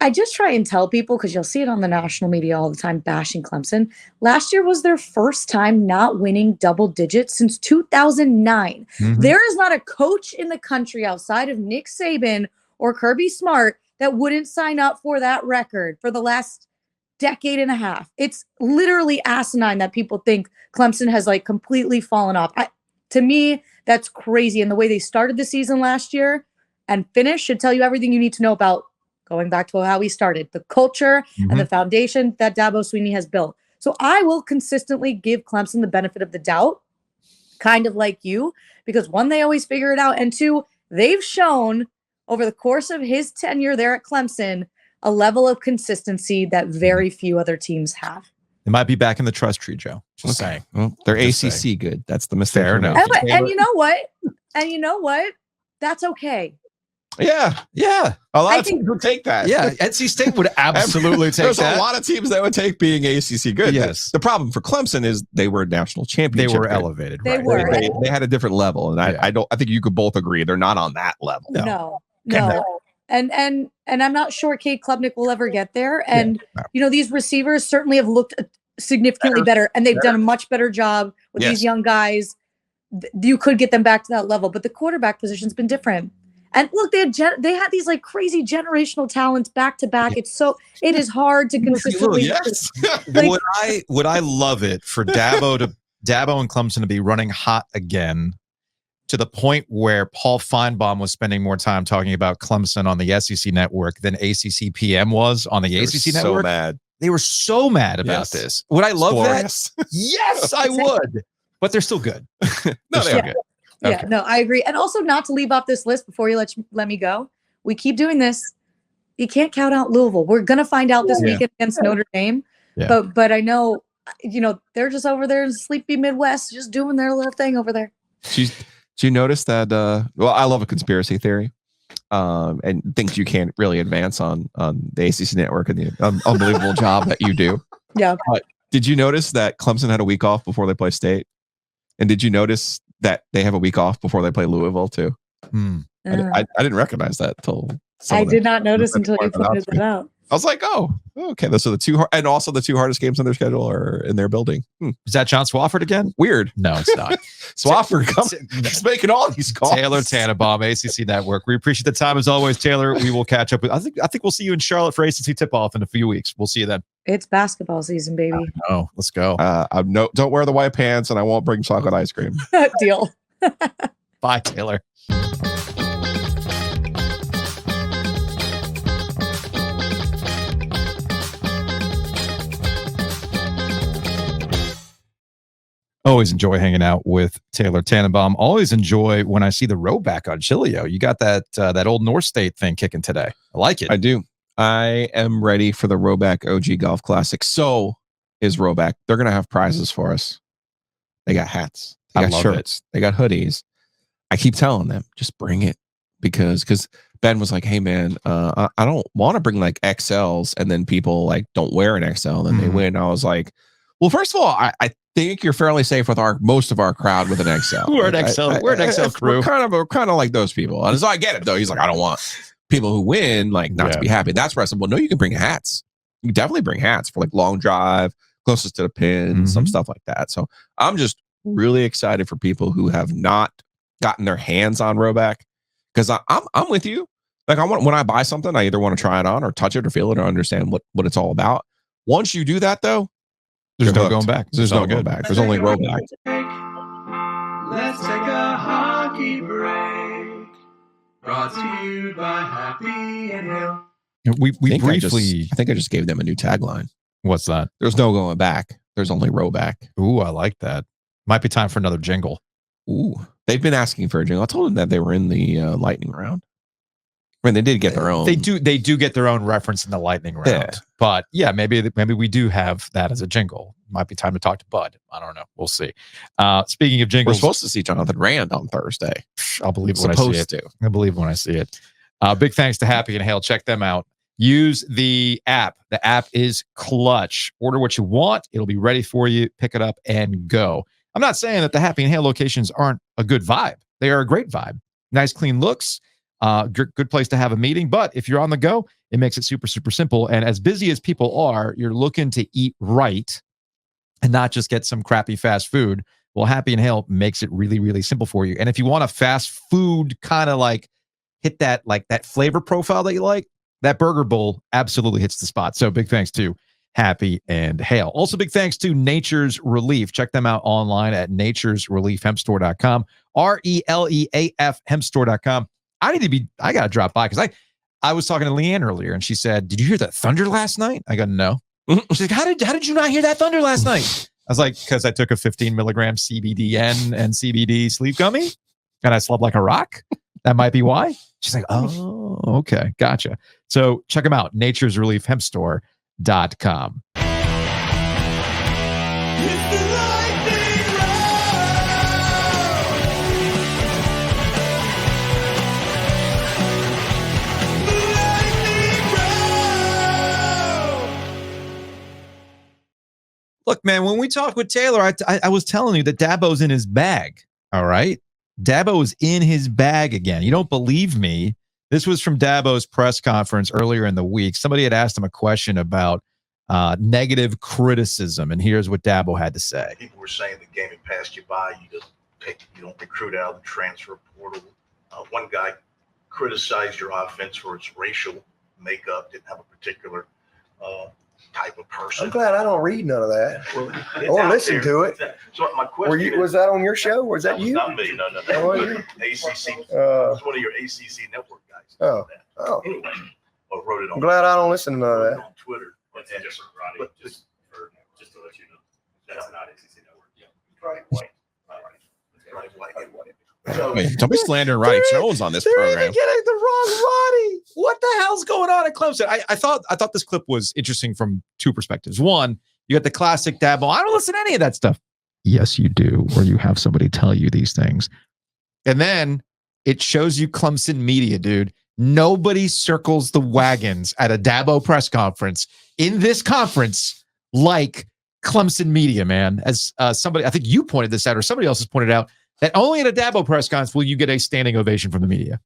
I just try and tell people, because you'll see it on the national media all the time, bashing Clemson. Last year was their first time not winning double digits since 2009. Mm-hmm. There is not a coach in the country outside of Nick Saban or Kirby Smart that wouldn't sign up for that record for the last decade and a half. It's literally asinine that people think Clemson has like completely fallen off. To me, that's crazy. And the way they started the season last year and finished should tell you everything you need to know about going back to how we started, the culture and the foundation that Dabo Swinney has built. So I will consistently give Clemson the benefit of the doubt, kind of like you, because one, they always figure it out. And two, they've shown over the course of his tenure there at Clemson, a level of consistency that very few other teams have. They might be back in the trust tree, Joe. Just saying. Well, they're ACC good. That's the mistake. Fair enough. And you know what? That's okay. Yeah. A lot of teams would take that. Yeah, NC State would absolutely take There's that. a lot of teams that would take being ACC good. Yes. The problem for Clemson is they were a national championship. They were elevated. They right. were. They had a different level, and I think you could both agree they're not on that level. No. And I'm not sure Cade Klubnik will ever get there. And these receivers certainly have looked significantly better, and they've done a much better job with these young guys. You could get them back to that level, but the quarterback position's been different. And look, they had these like crazy generational talents back to back. It is hard to consistently. Would I love it for Dabo and Clemson to be running hot again, to the point where Paul Feinbaum was spending more time talking about Clemson on the SEC network than ACC PM was on the ACC network? So mad. They were so mad about this. Would I love that? Yes, I would. But they're still good. No, they're good. Yeah, Okay. no, I agree. And also, not to leave off this list before you let me go. We keep doing this. You can't count out Louisville. We're gonna find out this weekend against Notre Dame. Yeah. But I know, they're just over there in sleepy Midwest, just doing their little thing over there. Did you notice that? I love a conspiracy theory, and things you can't really advance on the ACC network and the unbelievable job that you do. Yeah. But did you notice that Clemson had a week off before they play State? And did you notice that they have a week off before they play Louisville too? I didn't recognize that until I did not notice until you pointed that out. I was like, oh, okay. Those are the two, and also the two hardest games on their schedule are in their building. Is that John Swafford again? Weird. No, it's not. Swafford, he's making all these calls. Taylor Tannenbaum, ACC Network. We appreciate the time as always, Taylor. We will catch up with. I think we'll see you in Charlotte for ACC tip-off in a few weeks. We'll see you then. It's basketball season, baby. Oh, let's go. Don't wear the white pants, and I won't bring chocolate ice cream. Deal. Bye, Taylor. Always enjoy hanging out with Taylor Tannenbaum. Always enjoy when I see the row back on Giglio. You got that old North State thing kicking today. I like it. I do. I am ready for the Rowback OG Golf Classic. So is Rowback. They're going to have prizes for us. They got hats. They got shirts. They got hoodies. I keep telling them, just bring it because Ben was like, hey man, I don't want to bring like XLs and then people like don't wear an XL and they win. I was like, well, first of all, I think you're fairly safe with most of our crowd with an XL. We're an XL. We're an XL crew. We're kind of like those people. And so I get it though. He's like, I don't want people who win like not to be happy. That's where I said, well, no, you can bring hats. You can definitely bring hats for like long drive, closest to the pin, some stuff like that. So I'm just really excited for people who have not gotten their hands on Rhoback because I'm with you. Like when I buy something, I either want to try it on or touch it or feel it or understand what it's all about. Once you do that though, there's no going back. There's no going back. There's only Rhoback. Let's take a hockey break. Brought to you by Happy and Hill. We briefly. I think I just gave them a new tagline. What's that? There's no going back. There's only Rhoback. Ooh, I like that. Might be time for another jingle. Ooh, they've been asking for a jingle. I told them that they were in the lightning round. I mean, they did get their own. They do get their own reference in the lightning round. Yeah. But yeah, maybe we do have that as a jingle. Might be time to talk to Bud. I don't know. We'll see. Speaking of jingles, we're supposed to see Jonathan Rand on Thursday. I'll believe when I see it. I believe when I see it. Big thanks to Happy and Hale. Check them out. Use the app. The app is clutch. Order what you want. It'll be ready for you. Pick it up and go. I'm not saying that the Happy and Hale locations aren't a good vibe. They are a great vibe. Nice, clean looks. Good place to have a meeting. But if you're on the go, it makes it super, super simple. And as busy as people are, you're looking to eat right and not just get some crappy fast food. Well, Happy and Hale makes it really, really simple for you. And if you want a fast food kind of like hit that flavor profile that you like, that burger bowl absolutely hits the spot. So big thanks to Happy and Hale. Also, big thanks to Nature's Relief. Check them out online at naturesreliefhempstore.com. RELEAF hempstore.com. I got to drop by because I was talking to Leanne earlier and she said, did you hear that thunder last night? I go, no. She's like, how did you not hear that thunder last night? I was like, because I took a 15 milligram CBDN and CBD sleep gummy and I slept like a rock. That might be why. She's like, oh, okay. Gotcha. So check them out. naturesreliefhempstore.com. Look, man, when we talked with Taylor, I was telling you that Dabo's in his bag. All right. Dabo is in his bag again. You don't believe me. This was from Dabo's press conference earlier in the week. Somebody had asked him a question about negative criticism, and here's what Dabo had to say. People were saying the game had passed you by. You don't recruit out of the transfer portal. One guy criticized your offense for its racial makeup. Didn't have a particular type of person. I'm glad I don't read none of that. Well, or listen to it. So my question was that on your show? Or was that you? Not me. No. That was ACC. It was one of your ACC network guys. Oh. Anyway, I wrote it on. I'm glad I don't listen to none of that. On Twitter. Just to let you know, that's not ACC network. Yeah. Right. White. Don't be slandering Roddy Jones on this program. They're even getting the wrong Roddy. What the hell's going on at Clemson? I thought this clip was interesting from two perspectives. One, you got the classic Dabo. I don't listen to any of that stuff. Yes, you do, or you have somebody tell you these things. And then it shows you Clemson media, dude. Nobody circles the wagons at a Dabo press conference in this conference like Clemson media, man. As somebody, I think you pointed this out, or somebody else has pointed out, that only at a Dabo press conference will you get a standing ovation from the media.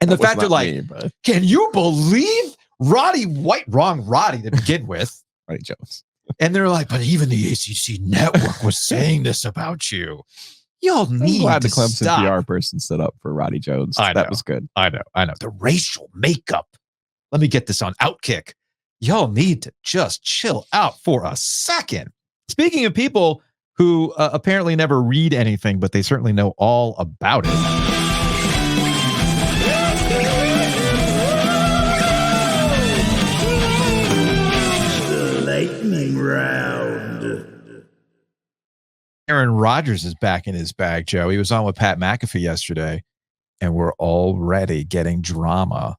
And the fact they're like, can you believe Roddy White, wrong Roddy to begin with, Roddy Jones. And they're like, but even the ACC network was saying this about you. Y'all need glad to the Clemson stop. PR person stood up for Roddy Jones. That was good. I know. The racial makeup. Let me get this on Outkick. Y'all need to just chill out for a second. Speaking of people who apparently never read anything, but they certainly know all about it. The lightning round. Aaron Rodgers is back in his bag, Joe. He was on with Pat McAfee yesterday, and we're already getting drama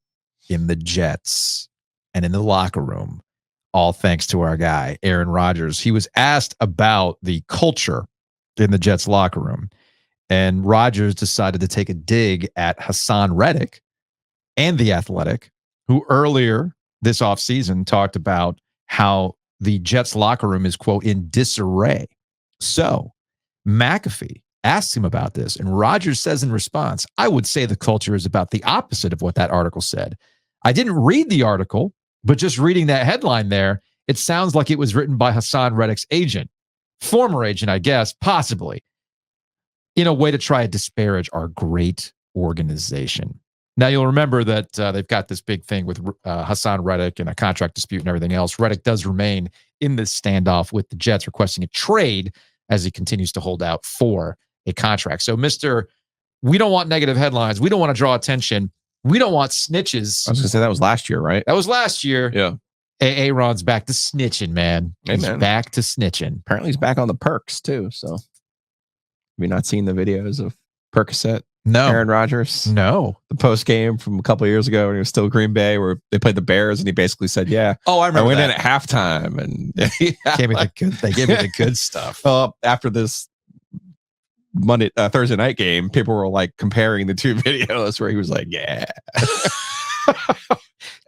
in the Jets and in the locker room. All thanks to our guy, Aaron Rodgers. He was asked about the culture in the Jets locker room. And Rodgers decided to take a dig at Hassan Redick and The Athletic, who earlier this offseason talked about how the Jets locker room is, quote, in disarray. So McAfee asked him about this, and Rodgers says in response, I would say the culture is about the opposite of what that article said. I didn't read the article, but just reading that headline there, it sounds like it was written by Hassan Reddick's agent, former agent, I guess, possibly, in a way to try to disparage our great organization. Now, you'll remember that they've got this big thing with Hassan Redick and a contract dispute and everything else. Redick does remain in this standoff with the Jets, requesting a trade as he continues to hold out for a contract. So, we don't want negative headlines. We don't want to draw attention. We don't want snitches. I was going to say that was last year, right? That was last year. Yeah. Aaron's back to snitching, man. Hey, He's man. back to snitching. Apparently he's back on the perks, too. So, have you not seen the videos of Percocet? No. Aaron Rodgers? No. The post game from a couple of years ago when he was still Green Bay, where they played the Bears, and he basically said, yeah. Oh, I remember I went that. in at halftime, and They gave me the good stuff. After this Thursday night game, people were like comparing the two videos where he was like, yeah.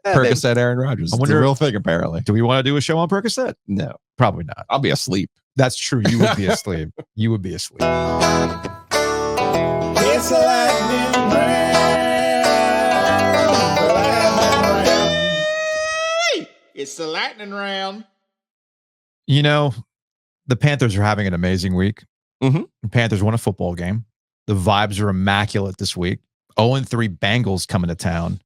Percocet Aaron Rodgers. It's a real thing, apparently. Do we want to do a show on Percocet? No. Probably not. I'll be asleep. That's true. You would be asleep. You would be asleep. It's a lightning round. It's the lightning round. You know, the Panthers are having an amazing week. Mm-hmm. The Panthers won a football game. The vibes are immaculate this week. 0-3 Bengals coming to town.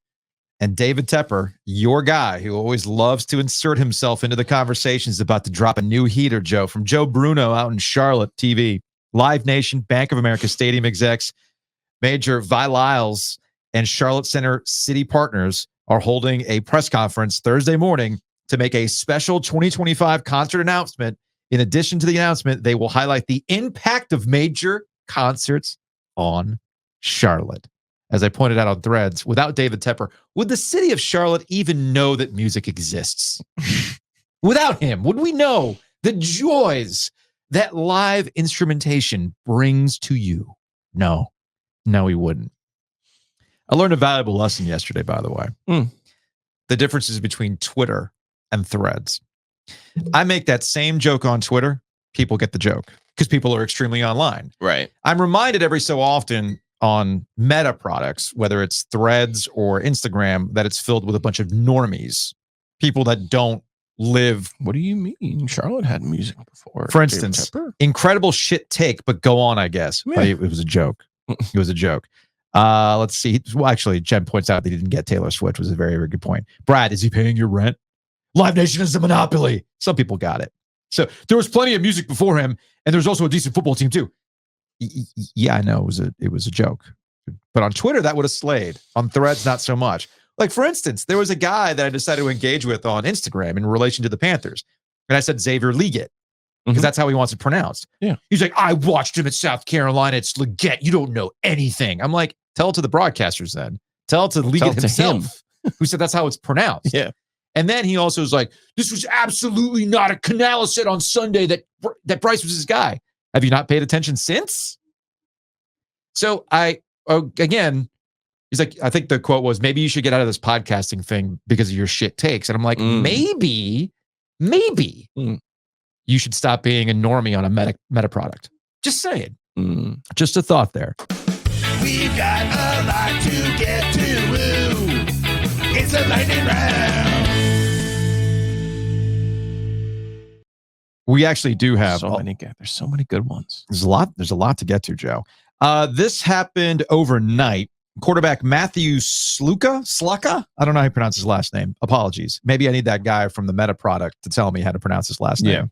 And David Tepper, your guy who always loves to insert himself into the conversations, about to drop a new heater, Joe, from Joe Bruno out in Charlotte TV. Live Nation, Bank of America Stadium execs, Major Vi Lyles, and Charlotte Center City partners are holding a press conference Thursday morning to make a special 2025 concert announcement. In addition to the announcement, they will highlight the impact of major concerts on Charlotte. As I pointed out on Threads, without David Tepper, would the city of Charlotte even know that music exists? Without him, would we know the joys that live instrumentation brings to you? No, we wouldn't. I learned a valuable lesson yesterday, by the way. The differences between Twitter and Threads. I make that same joke on Twitter. People get the joke because people are extremely online. Right. I'm reminded every so often on Meta products, whether it's Threads or Instagram, that it's filled with a bunch of normies, people that don't live. What do you mean? Charlotte had music before. For instance, incredible shit take, but go on, I guess. Yeah. It was a joke. It was a joke. Let's see. Well, actually, Jen points out that he didn't get Taylor Swift, was a very, very good point. Brad, is he paying your rent? Live Nation is a monopoly. Some people got it. So there was plenty of music before him, and there's also a decent football team too. Yeah, I know it was a joke, but on Twitter that would have slayed. On Threads, not so much. Like, for instance, there was a guy that I decided to engage with on Instagram in relation to the Panthers, and I said Xavier Leggett because that's how he wants it pronounced. Yeah, he's like, I watched him at South Carolina. It's Leggett. You don't know anything. I'm like, tell it to the broadcasters then. Tell it to Leggett himself, who said that's how it's pronounced. Yeah. And then he also was like, this was absolutely not a Canales said on Sunday that Bryce was his guy. Have you not paid attention since? So again, he's like, I think the quote was, maybe you should get out of this podcasting thing because of your shit takes. And I'm like, maybe you should stop being a normie on a meta product. Just saying. Just a thought there. We've got a lot to get to. It's a lightning round. We actually do have there's so many good ones. There's a lot to get to, Joe. This happened overnight. Quarterback Matthew Sluka? I don't know how you pronounce his last name. Apologies. Maybe I need that guy from the Meta product to tell me how to pronounce his last name.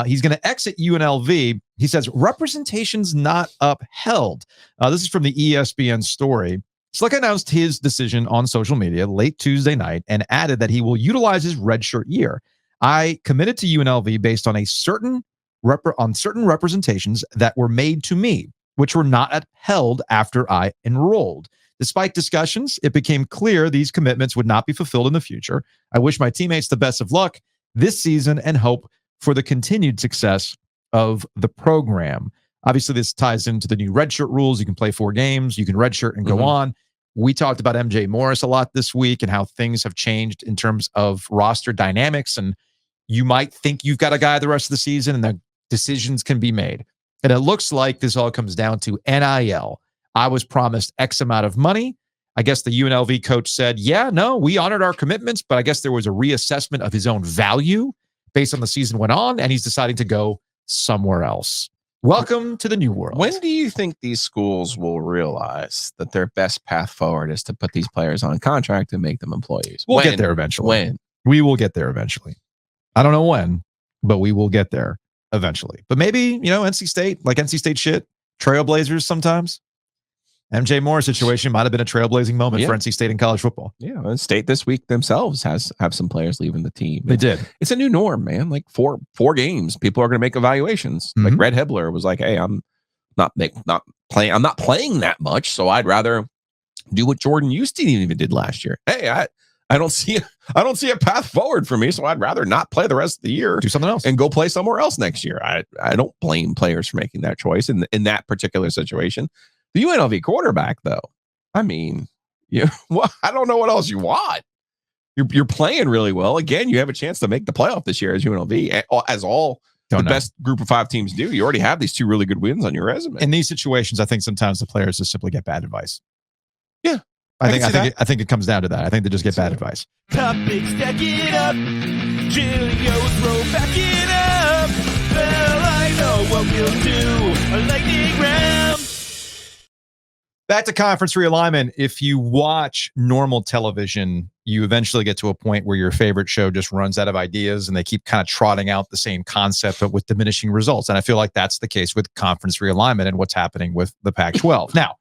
He's going to exit UNLV. He says representation's not upheld. This is from the ESPN story. Sluka announced his decision on social media late Tuesday night and added that he will utilize his redshirt year. I committed to UNLV based on certain representations that were made to me, which were not upheld after I enrolled. Despite discussions, it became clear these commitments would not be fulfilled in the future. I wish my teammates the best of luck this season and hope for the continued success of the program. Obviously, this ties into the new redshirt rules. You can play 4 games. You can redshirt and go on. We talked about MJ Morris a lot this week and how things have changed in terms of roster dynamics. And you might think you've got a guy the rest of the season and the decisions can be made. And it looks like this all comes down to NIL. I was promised X amount of money. I guess the UNLV coach said, yeah, no, we honored our commitments, but I guess there was a reassessment of his own value based on the season went on, and he's deciding to go somewhere else. Welcome to the new world. When do you think these schools will realize that their best path forward is to put these players on contract and make them employees? We'll get there eventually. When? We will get there eventually. I don't know when, but we will get there eventually. But maybe, NC State, like NC State shit, Trailblazers sometimes. MJ Moore situation might have been a trailblazing moment for NC State in college football. Yeah, and State this week themselves have some players leaving the team. They did. It's a new norm, man. Like four games, people are going to make evaluations. Like Red Hibbler was like, "Hey, I'm not playing. I'm not playing that much, so I'd rather do what Jordan Houston even did last year. Hey, I don't see a path forward for me, so I'd rather not play the rest of the year. Do something else and go play somewhere else next year. I don't blame players for making that choice in that particular situation. The UNLV quarterback, though, I mean, I don't know what else you want. You're playing really well. Again, you have a chance to make the playoff this year as UNLV, as all the best group of 5 teams do. You already have these 2 really good wins on your resume. In these situations, I think sometimes the players just simply get bad advice. Yeah. I think it comes down to that. I think they just get bad advice. Topic, stack it up. Giglio, throw back it up. Well, I know what we'll do. A lightning round. Back to conference realignment. If you watch normal television, you eventually get to a point where your favorite show just runs out of ideas and they keep kind of trotting out the same concept, but with diminishing results. And I feel like that's the case with conference realignment and what's happening with the Pac-12. Now,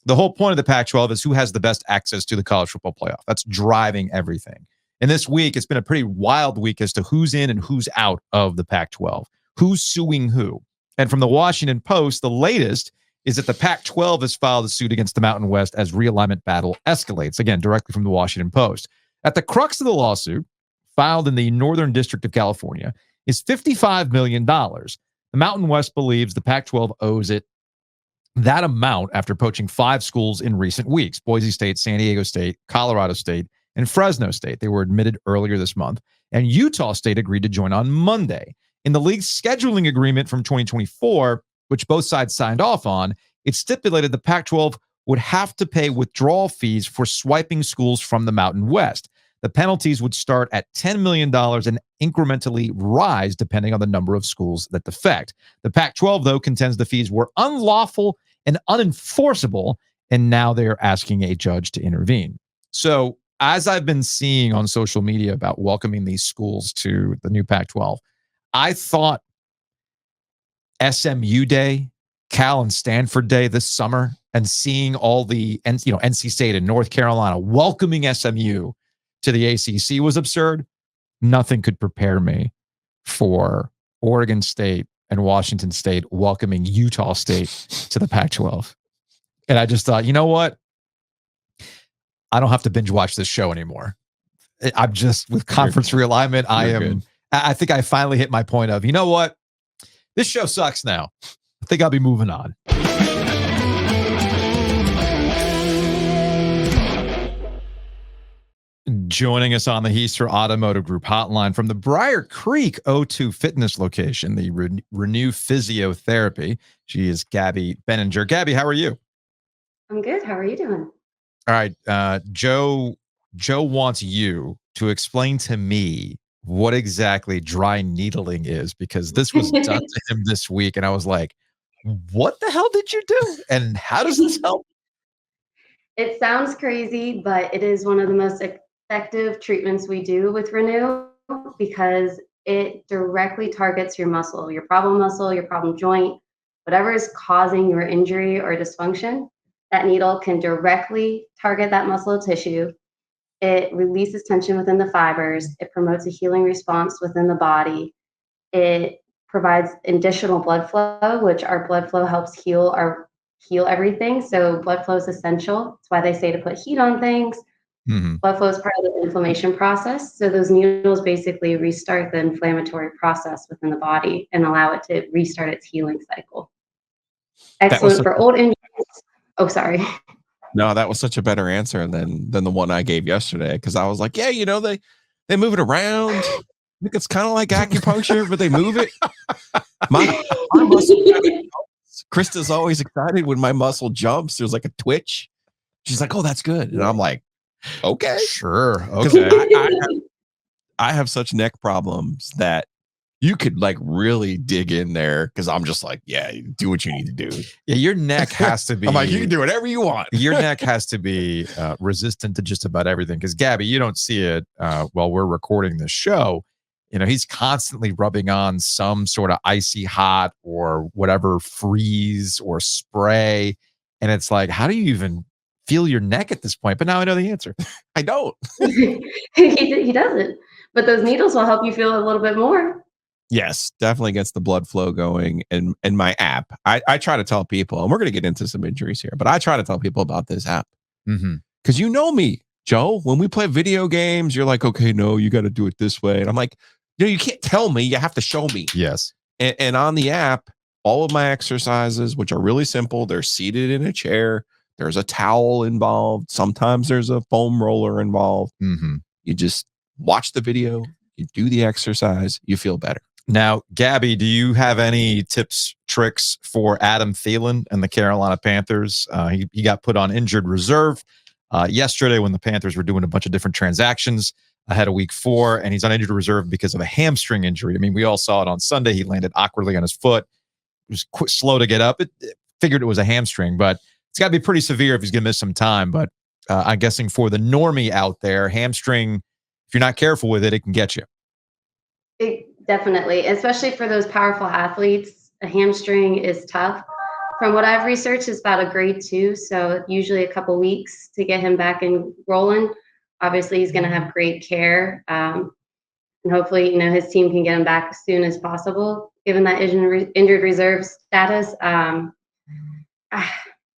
the whole point of the Pac-12 is who has the best access to the college football playoff. That's driving everything. And this week, it's been a pretty wild week as to who's in and who's out of the Pac-12. Who's suing who? And from the Washington Post, the latest is that the Pac-12 has filed a suit against the Mountain West as realignment battle escalates. Again, directly from the Washington Post. At the crux of the lawsuit, filed in the Northern District of California, is $55 million. The Mountain West believes the Pac-12 owes it that amount after poaching 5 schools in recent weeks: Boise State, San Diego State, Colorado State, and Fresno State. They were admitted earlier this month. And Utah State agreed to join on Monday. In the league's scheduling agreement from 2024, which both sides signed off on, it stipulated the Pac-12 would have to pay withdrawal fees for swiping schools from the Mountain West. The penalties would start at $10 million and incrementally rise depending on the number of schools that defect. The Pac-12, though, contends the fees were unlawful and unenforceable, and now they're asking a judge to intervene. So, as I've been seeing on social media about welcoming these schools to the new Pac-12, I thought SMU Day, Cal and Stanford Day this summer, and seeing all the NC State and North Carolina welcoming SMU to the ACC was absurd. Nothing could prepare me for Oregon State and Washington State welcoming Utah State to the Pac-12. And I just thought, you know what? I don't have to binge watch this show anymore. I'm just, with conference realignment, I think I finally hit my point of, you know what? This show sucks now. I think I'll be moving on. Joining us on the Heister Automotive Group hotline from the Briar Creek O2 Fitness location, the Renew Physiotherapy. She is Gabby Benninger. Gabby, how are you? I'm good. How are you doing? All right. Joe wants you to explain to me what exactly dry needling is, because this was done to him this week. And I was like, what the hell did you do? And how does this help? It sounds crazy, but it is one of the most effective treatments we do with Renew, because it directly targets your muscle, your problem joint, whatever is causing your injury or dysfunction. That needle can directly target that muscle tissue. It releases tension within the fibers. It promotes a healing response within the body. It provides additional blood flow, which our blood flow helps heal everything. So blood flow is essential. That's why they say to put heat on things. Mm-hmm. Blood flow is part of the inflammation process. So those needles basically restart the inflammatory process within the body and allow it to restart its healing cycle. Excellent for old injuries. Oh, sorry. No, that was such a better answer than the one I gave yesterday, because I was like, yeah, they move it around. I think it's kind of like acupuncture, but they move it. My muscle, Krista's always excited when my muscle jumps. There's like a twitch. She's like, oh, that's good. And I'm like, okay, sure. Okay. I have such neck problems that you could like really dig in there, because I'm just like, yeah, do what you need to do. Yeah, your neck has to be. I'm like, you can do whatever you want. Your neck has to be resistant to just about everything. Because Gabby, you don't see it while we're recording this show. He's constantly rubbing on some sort of icy hot or whatever freeze or spray, and it's like, how do you even feel your neck at this point? But now I know the answer. I don't. He doesn't. But those needles will help you feel a little bit more. Yes, definitely gets the blood flow going. And my app, I try to tell people, and we're going to get into some injuries here, but I try to tell people about this app. Because you know me, Joe, when we play video games, you're like, okay, no, you got to do it this way. And I'm like, you can't tell me, you have to show me. Yes. And on the app, all of my exercises, which are really simple, they're seated in a chair. There's a towel involved. Sometimes there's a foam roller involved. You just watch the video, you do the exercise, you feel better. Now, Gabby, do you have any tips, tricks for Adam Thielen and the Carolina Panthers? He got put on injured reserve yesterday when the Panthers were doing a bunch of different transactions ahead of week 4, and he's on injured reserve because of a hamstring injury. I mean, we all saw it on Sunday. He landed awkwardly on his foot. It was slow to get up. It figured it was a hamstring, but it's got to be pretty severe if he's going to miss some time. But I'm guessing for the normie out there, hamstring, if you're not careful with it, it can get you. Definitely, especially for those powerful athletes, a hamstring is tough. From what I've researched, it's about a grade 2, so usually a couple weeks to get him back and rolling. Obviously, he's going to have great care, and hopefully, his team can get him back as soon as possible. Given that injured reserve status,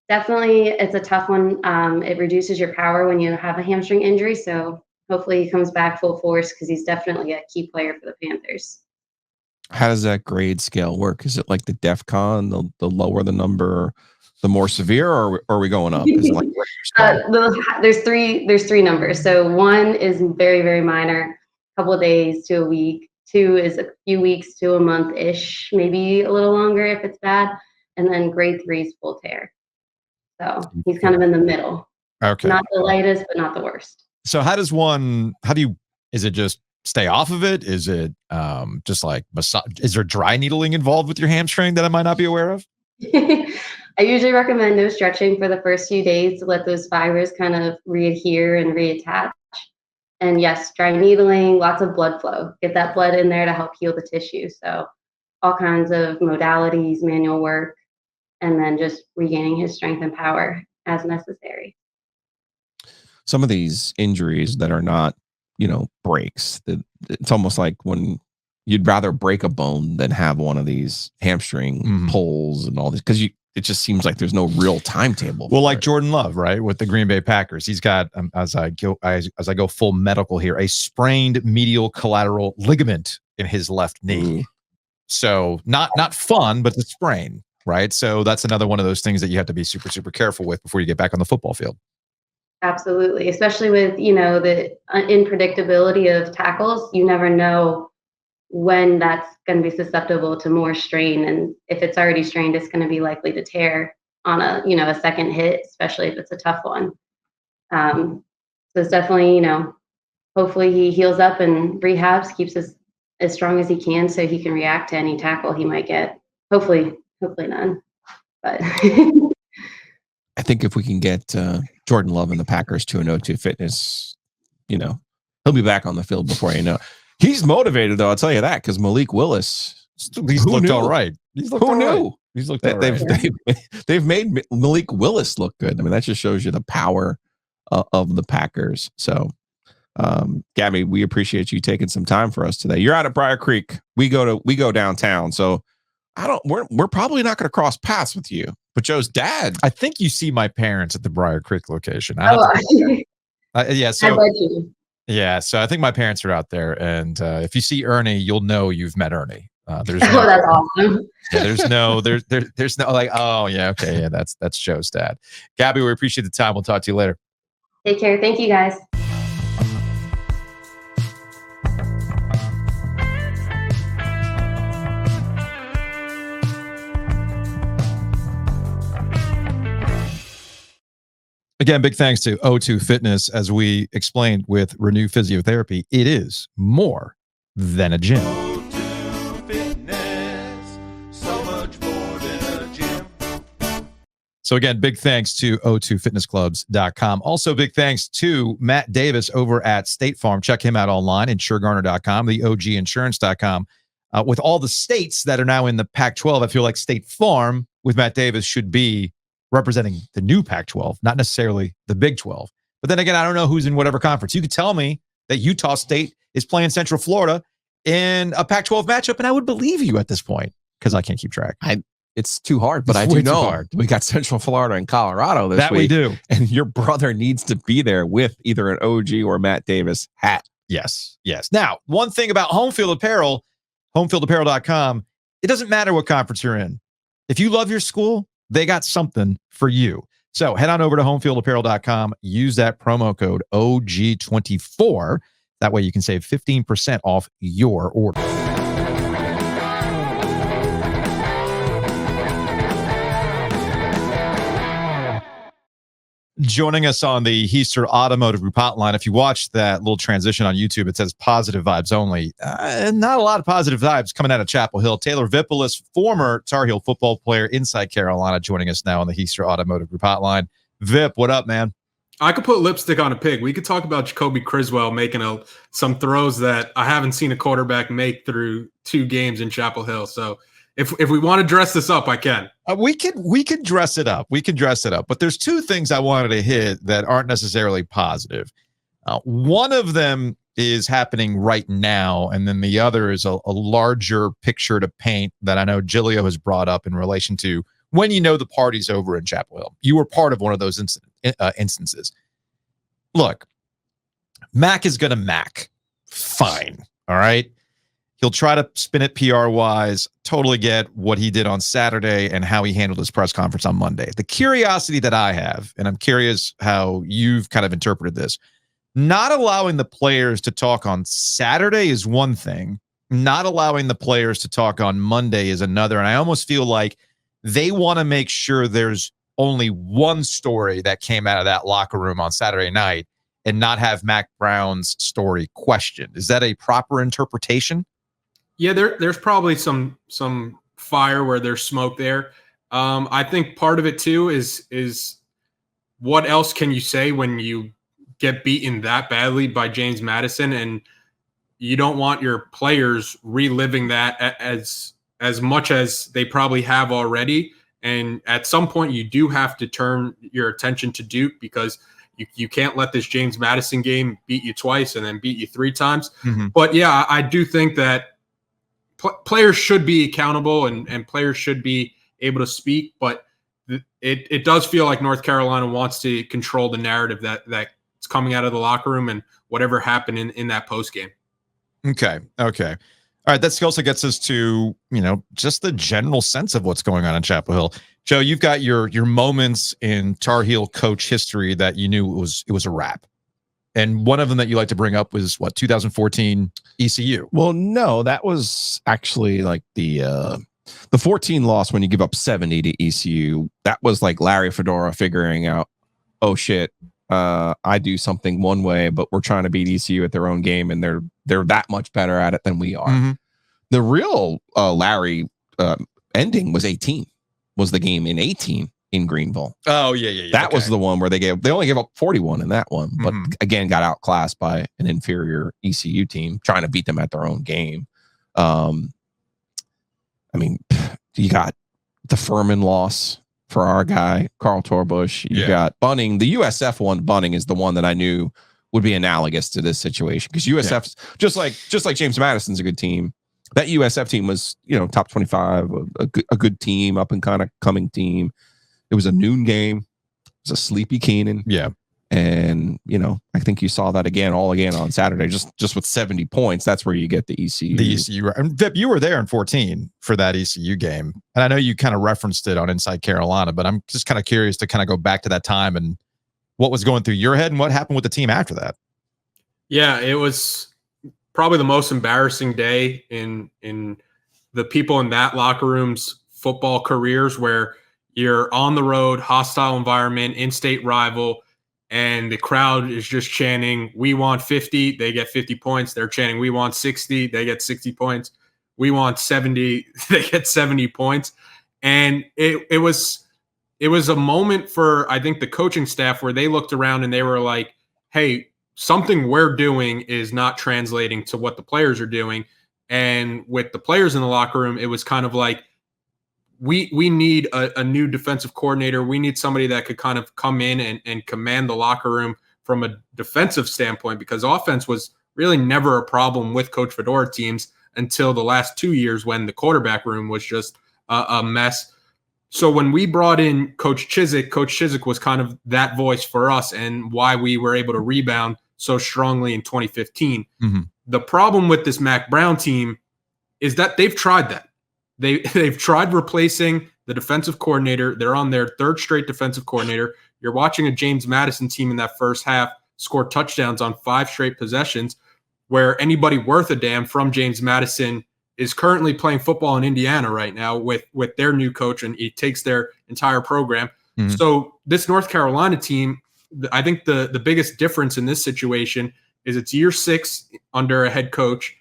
definitely it's a tough one. It reduces your power when you have a hamstring injury, so hopefully he comes back full force, because he's definitely a key player for the Panthers. How does that grade scale work? Is it like the DEFCON, the lower the number, the more severe, or are we going up? Is it like there's three numbers. So 1 is very, very minor, a couple of days to a week. 2 is a few weeks to a month-ish, maybe a little longer if it's bad. And then grade 3 is full tear. So he's kind of in the middle. Okay. Not the lightest, but not the worst. So is it just stay off of it? Is it just like massage? Is there dry needling involved with your hamstring that I might not be aware of? I usually recommend no stretching for the first few days to let those fibers kind of readhere and reattach. And yes, dry needling, lots of blood flow. Get that blood in there to help heal the tissue. So all kinds of modalities, manual work, and then just regaining his strength and power as necessary. Some of these injuries that are not, breaks, it's almost like when you'd rather break a bone than have one of these hamstring pulls and all this, because it just seems like there's no real timetable. Well, like Jordan Love, right, with the Green Bay Packers, he's got, as I go full medical here, a sprained medial collateral ligament in his left knee. So not fun, but it's a sprain, right? So that's another one of those things that you have to be super, super careful with before you get back on the football field. Absolutely, especially with the unpredictability of tackles. You never know when that's going to be susceptible to more strain, and if it's already strained, it's going to be likely to tear on a second hit, especially if it's a tough one. So it's definitely hopefully he heals up and rehabs, keeps as strong as he can, so he can react to any tackle he might get. Hopefully none, but. I think if we can get Jordan Love and the Packers to an O2 fitness, he'll be back on the field before you know. He's motivated, though, I'll tell you that, because Malik Willis, he's looked all right. Who knew? He's looked all right. They've made Malik Willis look good. I mean, that just shows you the power of the Packers. So, Gabby, we appreciate you taking some time for us today. You're out at Briar Creek. We go downtown. So we're probably not going to cross paths with you. But Joe's dad, I think you see my parents at the Briar Creek location. So I think my parents are out there, and if you see Ernie, you'll know you've met Ernie. There's no, that's awesome. Yeah, there's no like, oh yeah, okay, yeah, that's Joe's dad. Gabby, we appreciate the time. We'll talk to you later. Take care. Thank you, guys. Again, big thanks to O2 Fitness. As we explained with Renew Physiotherapy, it is more than a gym. O2 Fitness, so much more than a gym. So again, big thanks to O2fitnessclubs.com. Also, big thanks to Matt Davis over at State Farm. Check him out online, insuregarner.com, the OGinsurance.com. With all the states that are now in the Pac-12, I feel like State Farm with Matt Davis should be representing the new Pac-12, not necessarily the Big 12. But then again, I don't know who's in whatever conference. You could tell me that Utah State is playing Central Florida in a Pac-12 matchup, and I would believe you at this point because I can't keep track. It's too hard, but It's I way do too know hard. we got Central Florida and Colorado this That week. we do. And your brother needs to be there with either an OG or Matt Davis hat. Yes. Now, one thing about home field apparel, homefieldapparel.com, it doesn't matter what conference you're in. If you love your school, they got something for you. So head on over to homefieldapparel.com, use that promo code OG24. That way you can save 15% off your order. Joining us on the Heister Automotive Group hotline. If you watch that little transition on YouTube, it says positive vibes only. Not a lot of positive vibes coming out of Chapel Hill. Taylor Vippolis, former Tar Heel football player, Inside Carolina, joining us now on the Heister Automotive Group hotline. Vip, what up, man? I could put lipstick on a pig. We could talk about Jacoby Criswell making some throws that I haven't seen a quarterback make through 2 games in Chapel Hill. So if we want to dress this up, I can. We could dress it up. We can dress it up. But there's 2 things I wanted to hit that aren't necessarily positive. One of them is happening right now, and then the other is a larger picture to paint that I know Giglio has brought up in relation to when you know the party's over in Chapel Hill. You were part of one of those instances. Look, Mack is going to Mack. Fine. All right. He'll try to spin it PR-wise, totally get what he did on Saturday and how he handled his press conference on Monday. The curiosity that I have, and I'm curious how you've kind of interpreted this, not allowing the players to talk on Saturday is one thing. Not allowing the players to talk on Monday is another. And I almost feel like they want to make sure there's only one story that came out of that locker room on Saturday night and not have Mack Brown's story questioned. Is that a proper interpretation? Yeah, there's probably some fire where there's smoke there. I think part of it too is what else can you say when you get beaten that badly by James Madison, and you don't want your players reliving that as much as they probably have already. And at some point, you do have to turn your attention to Duke because you can't let this James Madison game beat you twice and then beat you 3 times. Mm-hmm. But yeah, I do think that players should be accountable and players should be able to speak, but it does feel like North Carolina wants to control the narrative that's coming out of the locker room and whatever happened in that post game. Okay. All right. That also gets us to, just the general sense of what's going on in Chapel Hill. Joe, you've got your moments in Tar Heel coach history that you knew it was a wrap. And one of them that you like to bring up was 2014 ECU. Well, no, that was actually like the 14 loss when you give up 70 to ECU. That was like Larry Fedora figuring out, oh shit, I do something one way, but we're trying to beat ECU at their own game, and they're that much better at it than we are. Mm-hmm. The real Larry ending was 18. Was the game in 18 in Greenville? Oh yeah. That was the one where they only gave up 41 in that one, but again got outclassed by an inferior ECU team trying to beat them at their own game. I mean, you got the Furman loss for our guy Carl Torbush. You got Bunning. The USF one, Bunning, is the one that I knew would be analogous to this situation because USF's just like James Madison's a good team. That USF team was, top 25, a good team, up and kind of coming team. It was a noon game. It was a sleepy Keenan. Yeah. And, I think you saw that all again on Saturday, just with 70 points. That's where you get the ECU. The ECU. And Vip, you were there in 14 for that ECU game. And I know you kind of referenced it on Inside Carolina, but I'm just kind of curious to kind of go back to that time and what was going through your head and what happened with the team after that. Yeah, it was probably the most embarrassing day in the people in that locker room's football careers, where you're on the road, hostile environment, in-state rival, and the crowd is just chanting, "We want 50," they get 50 points. They're chanting, "We want 60," they get 60 points. "We want 70," they get 70 points. And it was a moment for, I think, the coaching staff where they looked around and they were like, hey, something we're doing is not translating to what the players are doing. And with the players in the locker room, it was kind of like, we need a new defensive coordinator. We need somebody that could kind of come in and command the locker room from a defensive standpoint, because offense was really never a problem with Coach Fedora teams until the last 2 years when the quarterback room was just a mess. So when we brought in Coach Chizik was kind of that voice for us and why we were able to rebound so strongly in 2015. Mm-hmm. The problem with this Mack Brown team is that they've tried that. They've tried replacing the defensive coordinator. They're on their third straight defensive coordinator. You're watching a James Madison team in that first half score touchdowns on 5 straight possessions, where anybody worth a damn from James Madison is currently playing football in Indiana right now with their new coach, and he takes their entire program. Mm-hmm. So this North Carolina team, I think the biggest difference in this situation is it's year 6 under a head coach,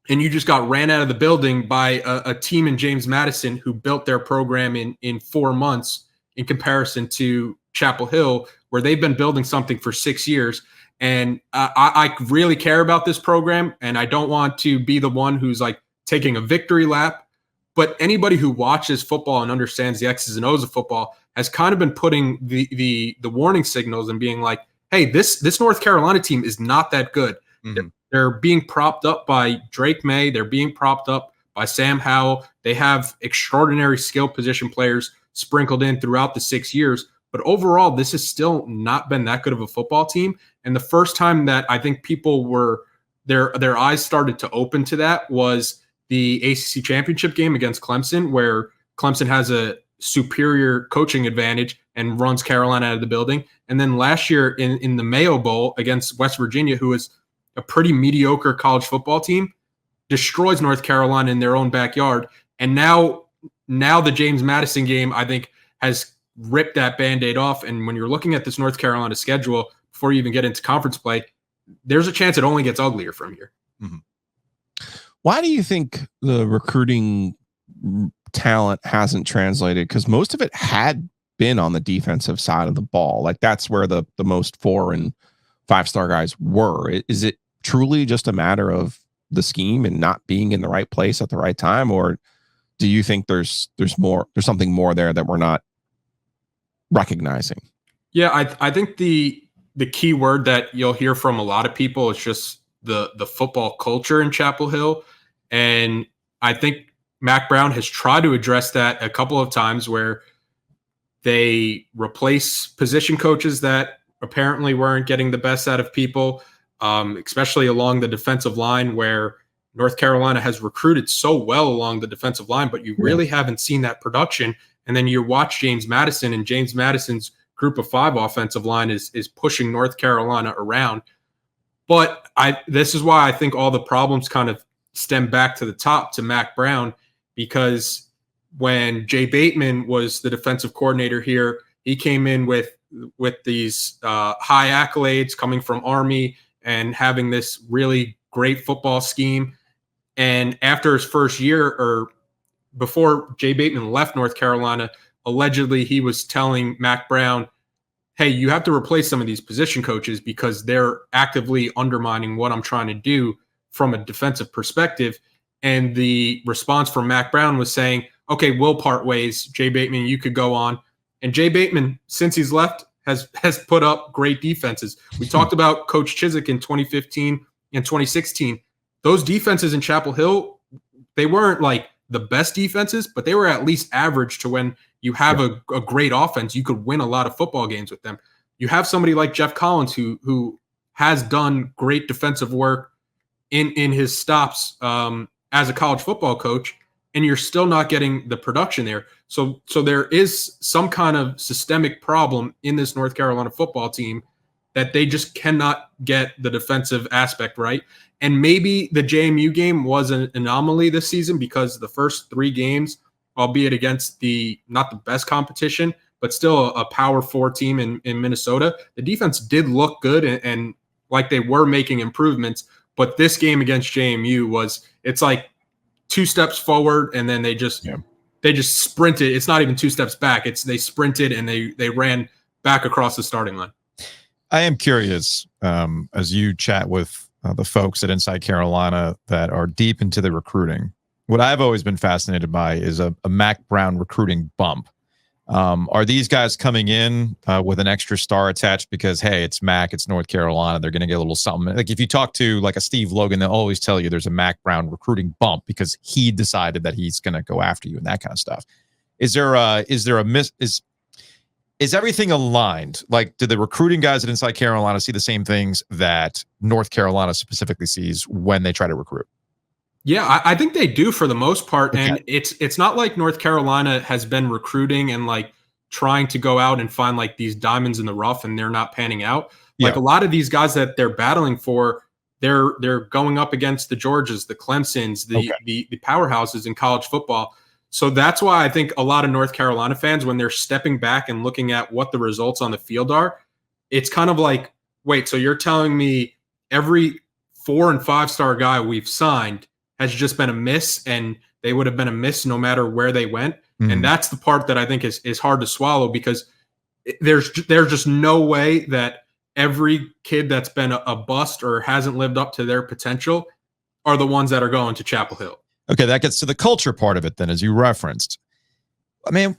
and you just got ran out of the building by a team in James Madison who built their program in 4 months in comparison to Chapel Hill, where they've been building something for 6 years. And I really care about this program, and I don't want to be the one who's like taking a victory lap. But anybody who watches football and understands the X's and O's of football has kind of been putting the warning signals and being like, hey, this North Carolina team is not that good. Mm-hmm. They're being propped up by Drake May. They're being propped up by Sam Howell. They have extraordinary skill position players sprinkled in throughout the 6 years. But overall, this has still not been that good of a football team. And the first time that I think people were their eyes started to open to that was the ACC championship game against Clemson, where Clemson has a superior coaching advantage and runs Carolina out of the building. And then last year in the Mayo Bowl against West Virginia, who is a pretty mediocre college football team, destroys North Carolina in their own backyard. And now the James Madison game, I think, has ripped that Band-Aid off. And when you're looking at this North Carolina schedule, before you even get into conference play, there's a chance it only gets uglier from here. Mm-hmm. Why do you think the recruiting talent hasn't translated? Because most of it had been on the defensive side of the ball. Like, that's where the most 4- and 5-star guys were. Is it truly just a matter of the scheme and not being in the right place at the right time? Or do you think there's something more there that we're not recognizing? Yeah, I think the key word that you'll hear from a lot of people is just the football culture in Chapel Hill. And I think Mack Brown has tried to address that a couple of times, where they replace position coaches that apparently weren't getting the best out of people, especially along the defensive line, where North Carolina has recruited so well along the defensive line, but you really haven't seen that production. And then you watch James Madison, and James Madison's group of 5 offensive line is pushing North Carolina around. But this is why I think all the problems kind of stem back to the top to Mack Brown, because when Jay Bateman was the defensive coordinator here, he came in with these high accolades coming from Army and having this really great football scheme. And after his first year, or before Jay Bateman left North Carolina, allegedly he was telling Mack Brown, hey, you have to replace some of these position coaches because they're actively undermining what I'm trying to do from a defensive perspective. And the response from Mack Brown was saying, okay, we'll part ways. Jay Bateman, you could go on. And Jay Bateman, since he's left, has put up great defenses. We talked about Coach Chizik in 2015 and 2016. Those defenses in Chapel Hill, they weren't like the best defenses, but they were at least average to when you have a great offense, you could win a lot of football games with them. you have somebody like Jeff Collins who has done great defensive work in his stops as a college football coach, and you're still not getting the production there. So there is some kind of systemic problem in this North Carolina football team that they just cannot get the defensive aspect right. And maybe the JMU game was an anomaly this season because the first 3 games, albeit against not the best competition, but still a Power 4 team in Minnesota, the defense did look good and like they were making improvements. But this game against JMU it's like 2 steps forward and then they just sprinted. It's not even 2 steps back. They sprinted and they ran back across the starting line. I am curious, as you chat with the folks at Inside Carolina that are deep into the recruiting, what I've always been fascinated by is a Mack Brown recruiting bump. Are these guys coming in with an extra star attached because, hey, it's Mack, it's North Carolina, they're going to get a little something? Like if you talk to like a Steve Logan, they'll always tell you there's a Mack Brown recruiting bump because he decided that he's going to go after you and that kind of stuff. Is everything aligned? Like, do the recruiting guys at Inside Carolina see the same things that North Carolina specifically sees when they try to recruit? Yeah, I think they do for the most part. Okay. And it's not like North Carolina has been recruiting and like trying to go out and find like these diamonds in the rough and they're not panning out. Like a lot of these guys that they're battling for, they're going up against the Georgias, the Clemsons, the powerhouses in college football. So that's why I think a lot of North Carolina fans, when they're stepping back and looking at what the results on the field are, it's kind of like, wait, so you're telling me every 4- and 5-star guy we've signed has just been a miss, and they would have been a miss no matter where they went. Mm-hmm. And that's the part that I think is hard to swallow, because there's just no way that every kid that's been a bust or hasn't lived up to their potential are the ones that are going to Chapel Hill. Okay, that gets to the culture part of it then, as you referenced. I mean,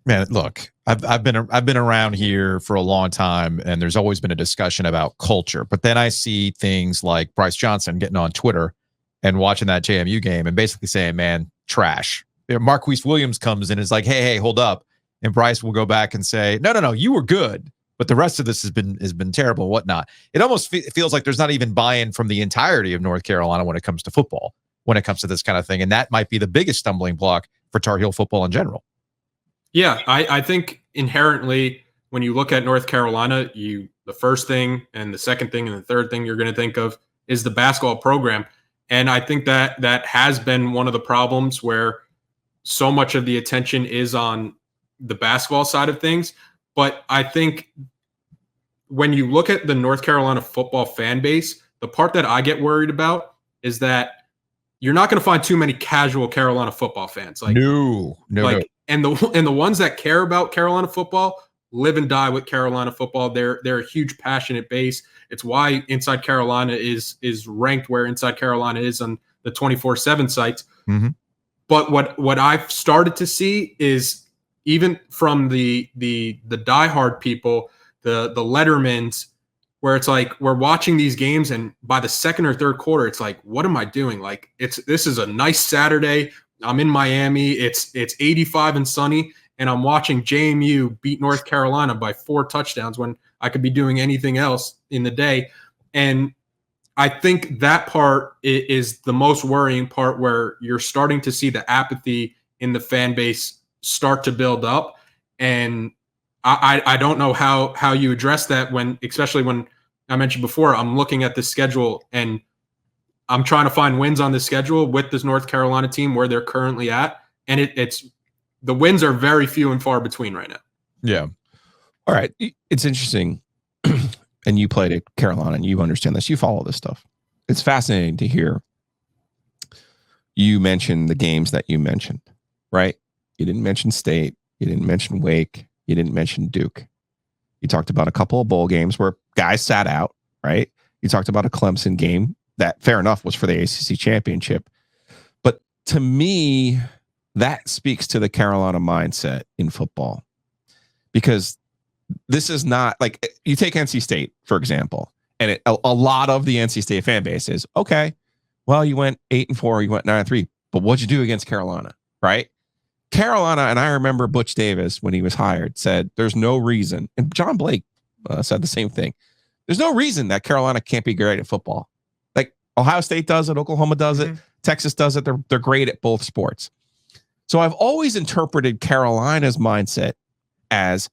man, look, I've been around here for a long time, and there's always been a discussion about culture. But then I see things like Bryce Johnson getting on Twitter and watching that JMU game and basically saying, man, trash. Marquise Williams comes in and is like, hey, hold up. And Bryce will go back and say, no, you were good, but the rest of this has been terrible and whatnot. It almost feels like there's not even buy-in from the entirety of North Carolina when it comes to football, when it comes to this kind of thing. And that might be the biggest stumbling block for Tar Heel football in general. Yeah, I think inherently when you look at North Carolina, the first thing and the second thing and the third thing you're going to think of is the basketball program. And I think that has been one of the problems, where so much of the attention is on the basketball side of things. But I think when you look at the North Carolina football fan base, the part that I get worried about is that you're not going to find too many casual Carolina football fans. No. And the ones that care about Carolina football live and die with Carolina football. They're a huge passionate base. It's why Inside Carolina is ranked where Inside Carolina is on the 24/7 sites. Mm-hmm. But what I've started to see is, even from the diehard people, the Lettermans, where it's like we're watching these games, and by the second or third quarter, it's like, what am I doing? Like this is a nice Saturday. I'm in Miami. It's 85 and sunny, and I'm watching JMU beat North Carolina by 4 touchdowns when I could be doing anything else in the day. And I think that part is the most worrying part, where you're starting to see the apathy in the fan base start to build up. And I don't know how you address that, especially when I mentioned before, I'm looking at the schedule and I'm trying to find wins on the schedule with this North Carolina team where they're currently at. And it's the wins are very few and far between right now. Yeah. All right. It's interesting. And you played at Carolina and you understand this. You follow this stuff. It's fascinating to hear you mention the games that you mentioned, right? You didn't mention State. You didn't mention Wake. You didn't mention Duke. You talked about a couple of bowl games where guys sat out, right? You talked about a Clemson game that, fair enough, was for the ACC championship. But to me, that speaks to the Carolina mindset in football, because this is not like, you take NC State, for example, and a lot of the NC State fan base is, okay, well, you went 8-4, you went 9-3, but what'd you do against Carolina, right? Carolina, and I remember Butch Davis, when he was hired, said there's no reason, and John Blake said the same thing. There's no reason that Carolina can't be great at football. Like Ohio State does it, Oklahoma does it, Texas does it. They're great at both sports. So I've always interpreted Carolina's mindset as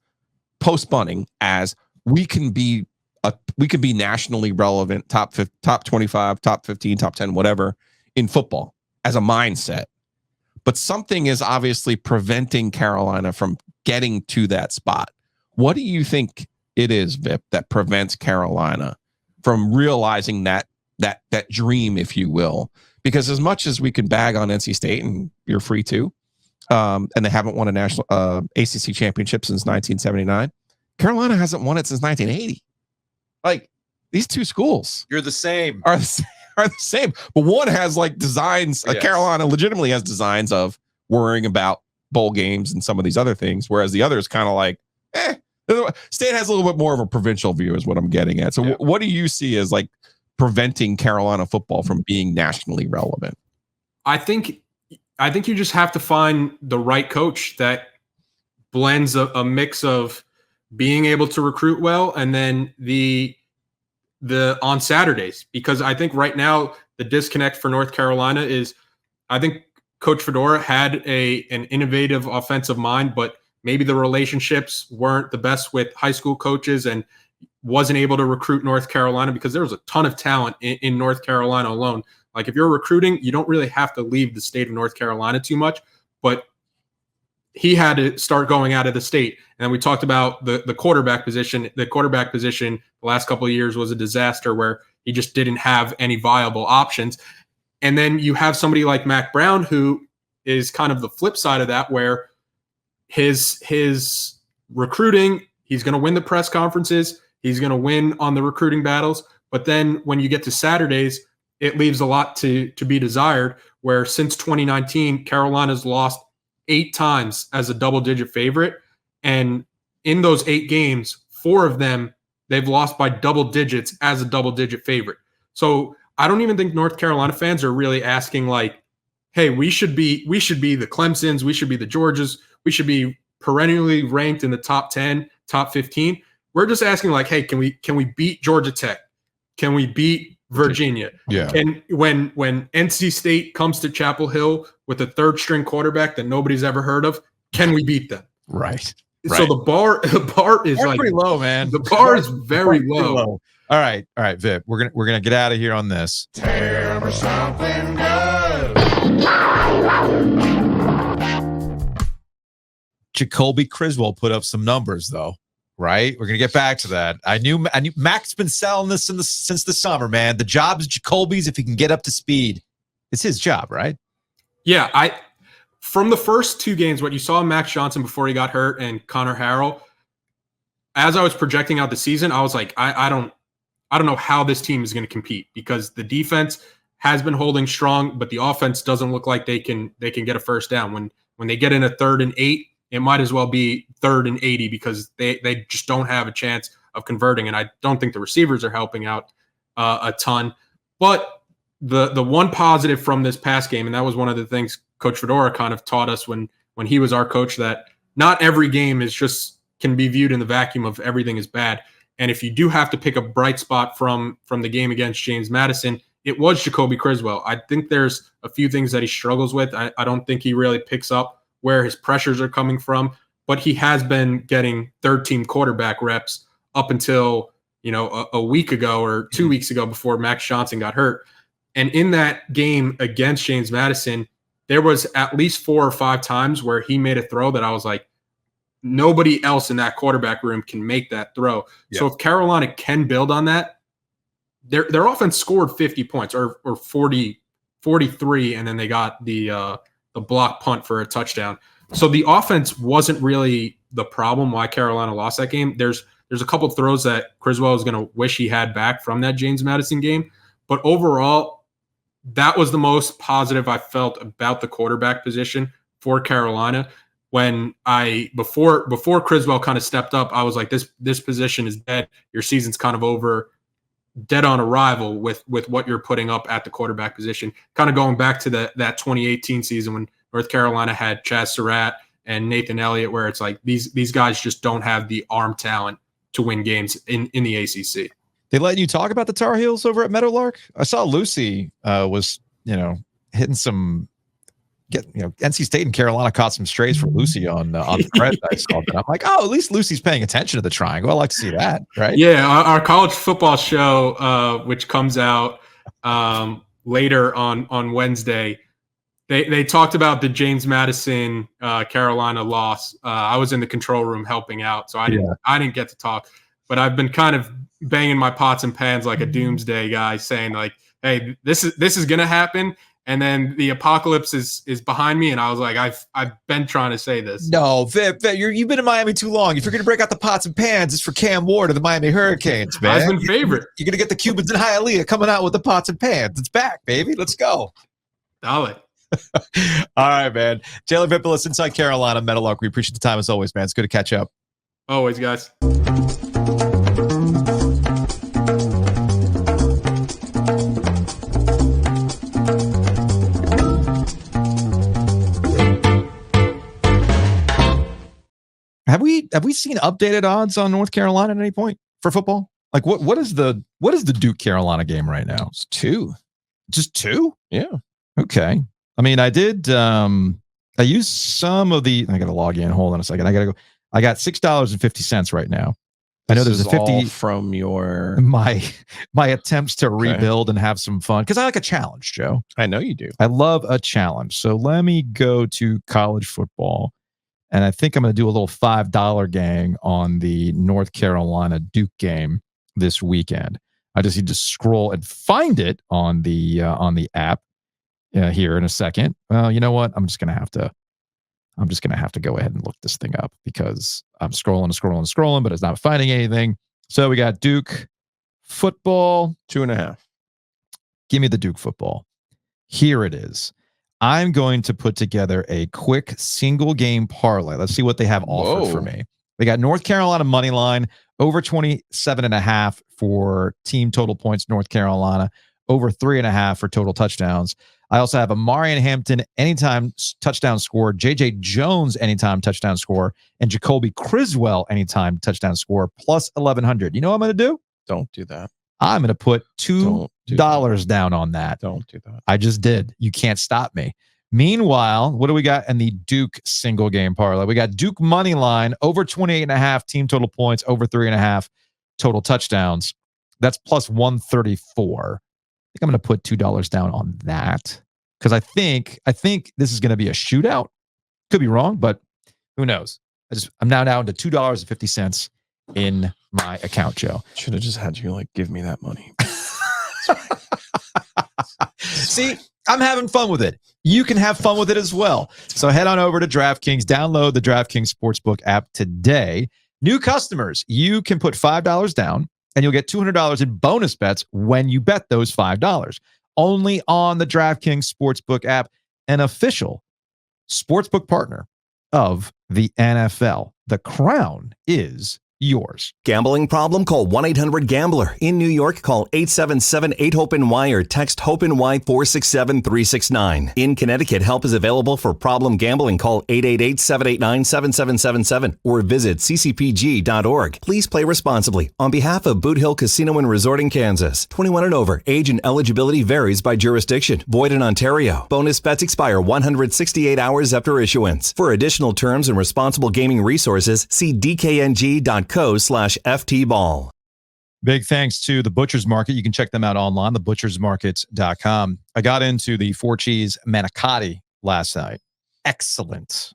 post-bunting, as we can be nationally relevant, top 25, top 15, top 10, whatever in football as a mindset. But something is obviously preventing Carolina from getting to that spot. What do you think it is, Vip, that prevents Carolina from realizing that dream, if you will? Because as much as we can bag on NC State, and you're free to, and they haven't won a national ACC championship since 1979, Carolina hasn't won it since 1980. Like, these two schools You're the same. are the same, but one has like designs. Yes. Carolina legitimately has designs of worrying about bowl games and some of these other things, whereas the other is kind of like, State has a little bit more of a provincial view, is what I'm getting at. So, what do you see as like preventing Carolina football from being nationally relevant? I think you just have to find the right coach that blends a mix of being able to recruit well and then the on Saturdays, because I think right now the disconnect for North Carolina is, I think Coach Fedora had an innovative offensive mind, but maybe the relationships weren't the best with high school coaches and wasn't able to recruit North Carolina, because there was a ton of talent in North Carolina alone. Like, if you're recruiting, you don't really have to leave the state of North Carolina too much, but he had to start going out of the state. And we talked about the quarterback position. The quarterback position the last couple of years was a disaster where he just didn't have any viable options. And then you have somebody like Mack Brown, who is kind of the flip side of that, where his recruiting, he's going to win the press conferences, he's going to win on the recruiting battles. But then when you get to Saturdays, it leaves a lot to be desired, where since 2019, Carolina's lost 8 times as a double-digit favorite. And in those 8 games, 4 of them, they've lost by double digits as a double-digit favorite. So I don't even think North Carolina fans are really asking like, hey, we should be the Clemsons, we should be the Georgias, we should be perennially ranked in the top 10, top 15. We're just asking like, hey, can we beat Georgia Tech? Can we beat Virginia? Yeah. And when NC State comes to Chapel Hill with a 3rd-string quarterback that nobody's ever heard of, can we beat them? Right. So the bar is like pretty low, man. The bar is very low. All right, Vip. We're gonna get out of here on this. Tell me something good. Jacoby Criswell put up some numbers, though. Right? We're gonna get back to that. I knew Mac's been selling this since the summer, man. The job is Jacoby's if he can get up to speed. It's his job, right? Yeah, from the first 2 games, what you saw in Max Johnson before he got hurt and Connor Harrell, as I was projecting out the season, I was like, I don't know how this team is going to compete, because the defense has been holding strong, but the offense doesn't look like they can get a first down. When they get in a 3rd and 8, it might as well be 3rd and 80, because they just don't have a chance of converting. And I don't think the receivers are helping out a ton. But the one positive from this past game, and that was one of the things Coach Fedora kind of taught us when he was our coach, that not every game can be viewed in the vacuum of everything is bad. And if you do have to pick a bright spot from the game against James Madison, it was Jacoby Criswell. I think there's a few things that he struggles with. I don't think he really picks up where his pressures are coming from, but he has been getting 3rd-team quarterback reps up until, a week ago or 2 weeks ago before Max Johnson got hurt. And in that game against James Madison, there was at least 4 or 5 times where he made a throw that I was like, nobody else in that quarterback room can make that throw. Yeah. So if Carolina can build on that, their offense scored 50 points or 43, and then they got the block punt for a touchdown. So the offense wasn't really the problem why Carolina lost that game. There's a couple of throws that Criswell is going to wish he had back from that James Madison game. But overall, that was the most positive I felt about the quarterback position for Carolina. When before Criswell kind of stepped up, I was like, this position is dead. Your season's kind of over, dead on arrival with what you're putting up at the quarterback position. Kind of going back to that 2018 season when North Carolina had Chaz Surratt and Nathan Elliott, where it's like these guys just don't have the arm talent to win games in the ACC. They letting you talk about the Tar Heels over at Meadowlark? I saw Lucy was, hitting some. NC State and Carolina caught some strays from Lucy on the thread. I saw that. I'm like, oh, at least Lucy's paying attention to the triangle. I like to see that, right? Yeah, our college football show, which comes out later on Wednesday, they talked about the James Madison Carolina loss. I was in the control room helping out, so I didn't get to talk. But I've been kind of banging my pots and pans like a doomsday guy, saying like, "Hey, this is gonna happen." And then the apocalypse is behind me, and I was like, I've been trying to say this. No, Vip, you've been in Miami too long. If you're going to break out the pots and pans, it's for Cam Ward of the Miami Hurricanes, man. I've been favorite. You're going to get the Cubans in Hialeah coming out with the pots and pans. It's back, baby. Let's go. Dale. All right, man. Jalen Vippolis, Inside Carolina, Meadowlark. We appreciate the time as always, man. It's good to catch up. Always, guys. Have we seen updated odds on North Carolina at any point for football? Like what is the Duke Carolina game right now? It's 2. Just 2? Yeah. Okay. I mean, I did I used some of the I gotta log in. Hold on a second. I gotta go. I got $6.50 right now. I know there's a 50 all from your my attempts to rebuild and have some fun because I like a challenge, Joe. I know you do. I love a challenge. So let me go to college football. And I think I'm going to do a little $5 gang on the North Carolina Duke game this weekend. I just need to scroll and find it on the app here in a second. Well, you know what? I'm just going to have to go ahead and look this thing up because I'm scrolling, but it's not finding anything. So we got Duke football 2.5. Give me the Duke football. Here it is. I'm going to put together a quick single game parlay. Let's see what they have offered for me. They got North Carolina money line over 27.5 for team total points. North Carolina over 3.5 for total touchdowns. I also have a Marion Hampton anytime touchdown score, JJ Jones anytime touchdown score, and Jacoby Criswell anytime touchdown score plus 1,100. You know what I'm going to do? Don't do that. I'm going to put $2 down on that. Don't do that. I just did. You can't stop me. Meanwhile, what do we got in the Duke single game parlay? We got Duke money line over 28.5 team total points, over 3.5 total touchdowns. That's plus 134. I think I'm going to put $2 down on that because I think this is going to be a shootout. Could be wrong, but who knows? I'm now down to $2.50 in my account, Joe. Should have just had you give me that money. See, I'm having fun with it. You can have fun with it as well. So head on over to DraftKings, download the DraftKings Sportsbook app today. New customers, you can put $5 down and you'll get $200 in bonus bets when you bet those $5. Only on the DraftKings Sportsbook app, an official sportsbook partner of the NFL. The crown is yours. Gambling problem? Call 1-800-GAMBLER. In New York, call 877-8-HOPE-NY or text HOPE-NY 467-369. In Connecticut, help is available for problem gambling. Call 888-789-7777 or visit ccpg.org. Please play responsibly. On behalf of Boot Hill Casino and Resort in Kansas, 21 and over. Age and eligibility varies by jurisdiction. Void in Ontario. Bonus bets expire 168 hours after issuance. For additional terms and responsible gaming resources, see dkng.co/ftball. Big thanks to the Butcher's Market. You can check them out online, thebutchersmarket.com. I got into the 4 cheese manicotti last night. Excellent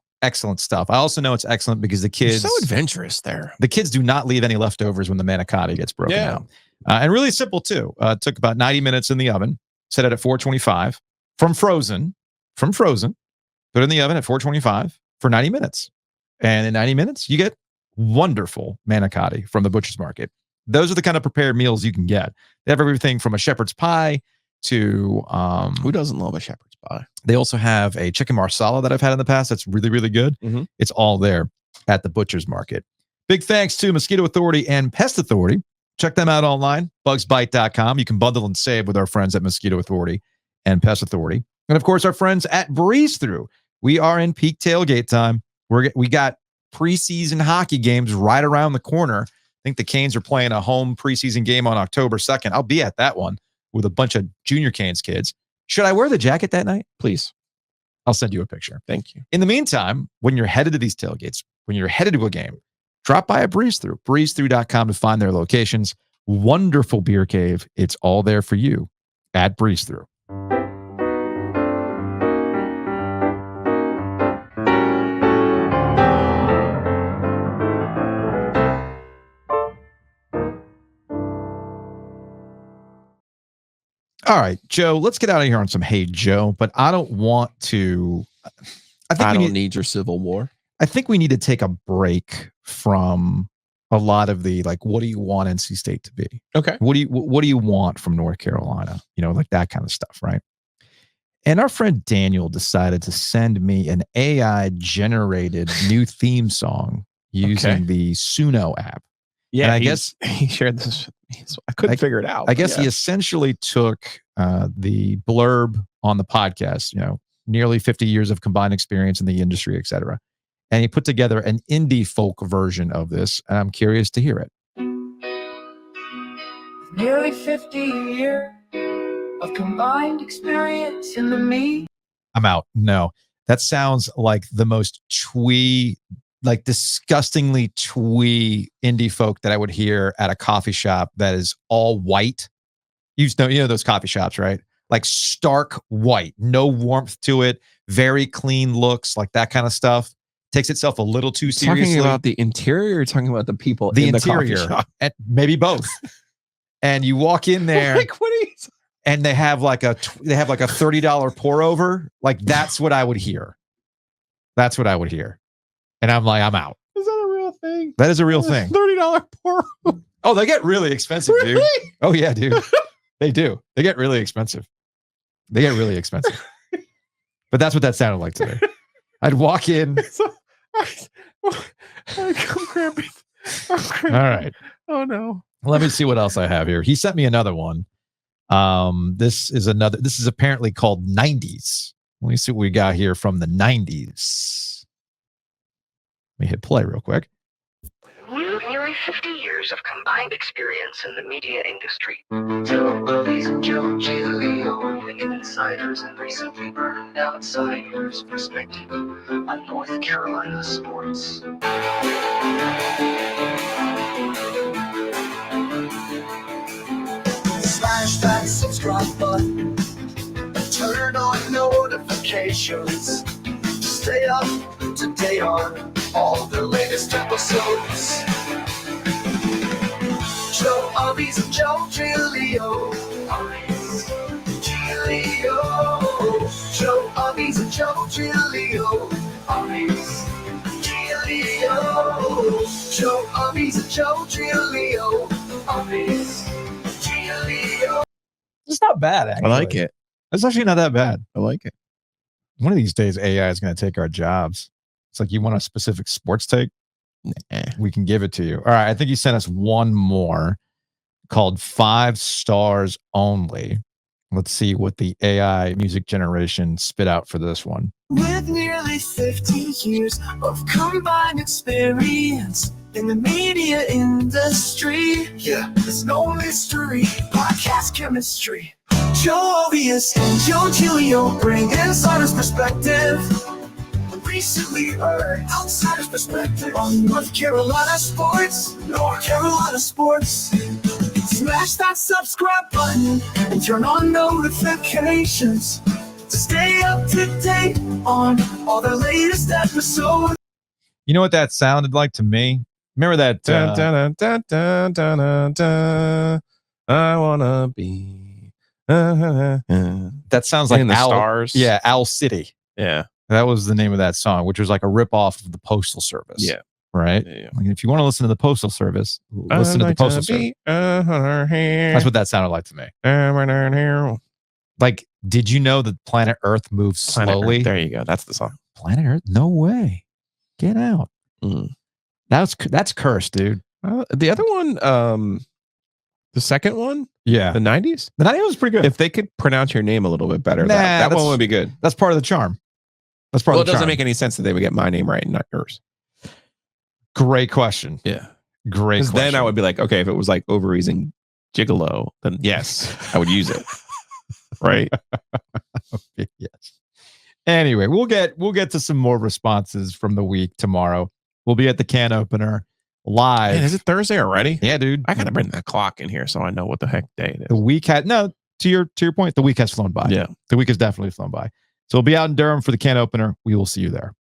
stuff. I also know it's excellent because the kids... You're so adventurous there. The kids do not leave any leftovers when the manicotti gets broken out. And really simple, too. It took about 90 minutes in the oven. Set it at 425 from frozen. Put it in the oven at 425 for 90 minutes. And in 90 minutes, you get wonderful manicotti from the Butcher's Market. Those are the kind of prepared meals you can get. They have everything from a shepherd's pie to... who doesn't love a shepherd's pie? They also have a chicken marsala that I've had in the past that's really, really good. Mm-hmm. It's all there at the Butcher's Market. Big thanks to Mosquito Authority and Pest Authority. Check them out online, bugsbite.com. You can bundle and save with our friends at Mosquito Authority and Pest Authority. And, of course, our friends at Breeze Through. We are in peak tailgate time. We got preseason hockey games right around the corner. think the Canes are playing a home preseason game on October 2nd. I'll be at that one with a bunch of junior Canes kids. Should I wear the jacket that night? Please. I'll send you a picture. Thank you. In the meantime, when you're headed to these tailgates, when you're headed to a game, drop by a breezethrough, breezethrough.com to find their locations. Wonderful beer cave. It's all there for you at Breezethrough. All right, Joe, let's get out of here on some Hey Joe, but I don't want to. I don't need your Civil War. I think we need to take a break from a lot of the like, what do you want NC State to be? Okay. What do you want from North Carolina? You know, like that kind of stuff, right? And our friend Daniel decided to send me an AI generated new theme song using the Suno app. Yeah, and I guess he shared this with me, so I couldn't figure it out. I guess he essentially took the blurb on the podcast, you know, nearly 50 years of combined experience in the industry, et cetera. And he put together an indie folk version of this, and I'm curious to hear it. Nearly 50 years of combined experience in the me. I'm out. No, that sounds like the most twee, like disgustingly twee indie folk that I would hear at a coffee shop that is all white. You know those coffee shops, right? Like stark white, no warmth to it, very clean looks, like that kind of stuff. Takes itself a little too seriously. Talking about the interior, or talking about the people the in interior, the coffee shop? And maybe both. And you walk in there, like, what are you? And they have like a $30 pour over. Like that's what I would hear. That's what I would hear. And I'm like, I'm out. Is that a real thing? That is a real thing. $30 pour over. Oh, they get really expensive, dude. Really? Oh yeah, dude. They do. They get really expensive. They get really expensive. But that's what that sounded like to me. I'd walk in. I'm cramping. All right. Oh no. Let me see what else I have here. He sent me another one. This is apparently called 90s. Let me see what we got here from the 90s. Let me hit play real quick. Nearly 50 years of combined experience in the media industry. Joe, Ovies and Joe Giglio, bringing insiders and recently burned outsiders' perspective on North Carolina sports. Smash that subscribe button and turn on notifications. Stay up to date on all the latest episodes. Joe Ovies and Joe Giglio. Ovies, Giglio. Joe Ovies and Joe Giglio. Ovies, Giglio. Joe Ovies and Joe Giglio. Ovies, Giglio. It's not bad, actually. I like it. It's actually not that bad. I like it. One of these days, AI is going to take our jobs. It's like, you want a specific sports take? Nah, we can give it to you. All right. I think he sent us one more called 5 Stars Only. Let's see what the AI music generation spit out for this one. With nearly 50 years of combined experience in the media industry, yeah, there's no mystery, podcast chemistry. Joe Ovies and Joe Giglio bring insider's perspective. Recently heard outsider's perspective on North Carolina sports. North Carolina sports. Smash that subscribe button and turn on notifications to stay up to date on all the latest episodes. You know what that sounded like to me? Remember that? Dun, dun, dun, dun, dun, dun, dun. I wanna be. That sounds like in the Owl, stars. Yeah, Owl City. Yeah. That was the name of that song, which was like a ripoff of the Postal Service. Yeah. Right? Yeah. Like, if you want to listen to the Postal Service, listen to the Postal Service. That's what that sounded like to me. Like, did you know that planet Earth moves slowly? There you go. That's the song. Planet Earth? No way. Get out. Mm. That's cursed, dude. The other one, the second one? Yeah. The 90s? The 90s was pretty good. If they could pronounce your name a little bit better, Nah, that one would be good. That's part of the charm. That's part Well, of it the doesn't charm. make any sense that they would get my name right and not yours. Great question. Yeah. Great question. Then I would be like, okay, if it was like Ovies and Gigolo, then yes, I would use it. Right? Okay, yes. Anyway, we'll get to some more responses from the week tomorrow. We'll be at the can opener live. Man, is it Thursday already? Yeah, dude. I gotta bring that clock in here so I know what the heck day it is. The week had to your point, the week has flown by. Yeah. The week has definitely flown by. So we'll be out in Durham for the can opener. We will see you there.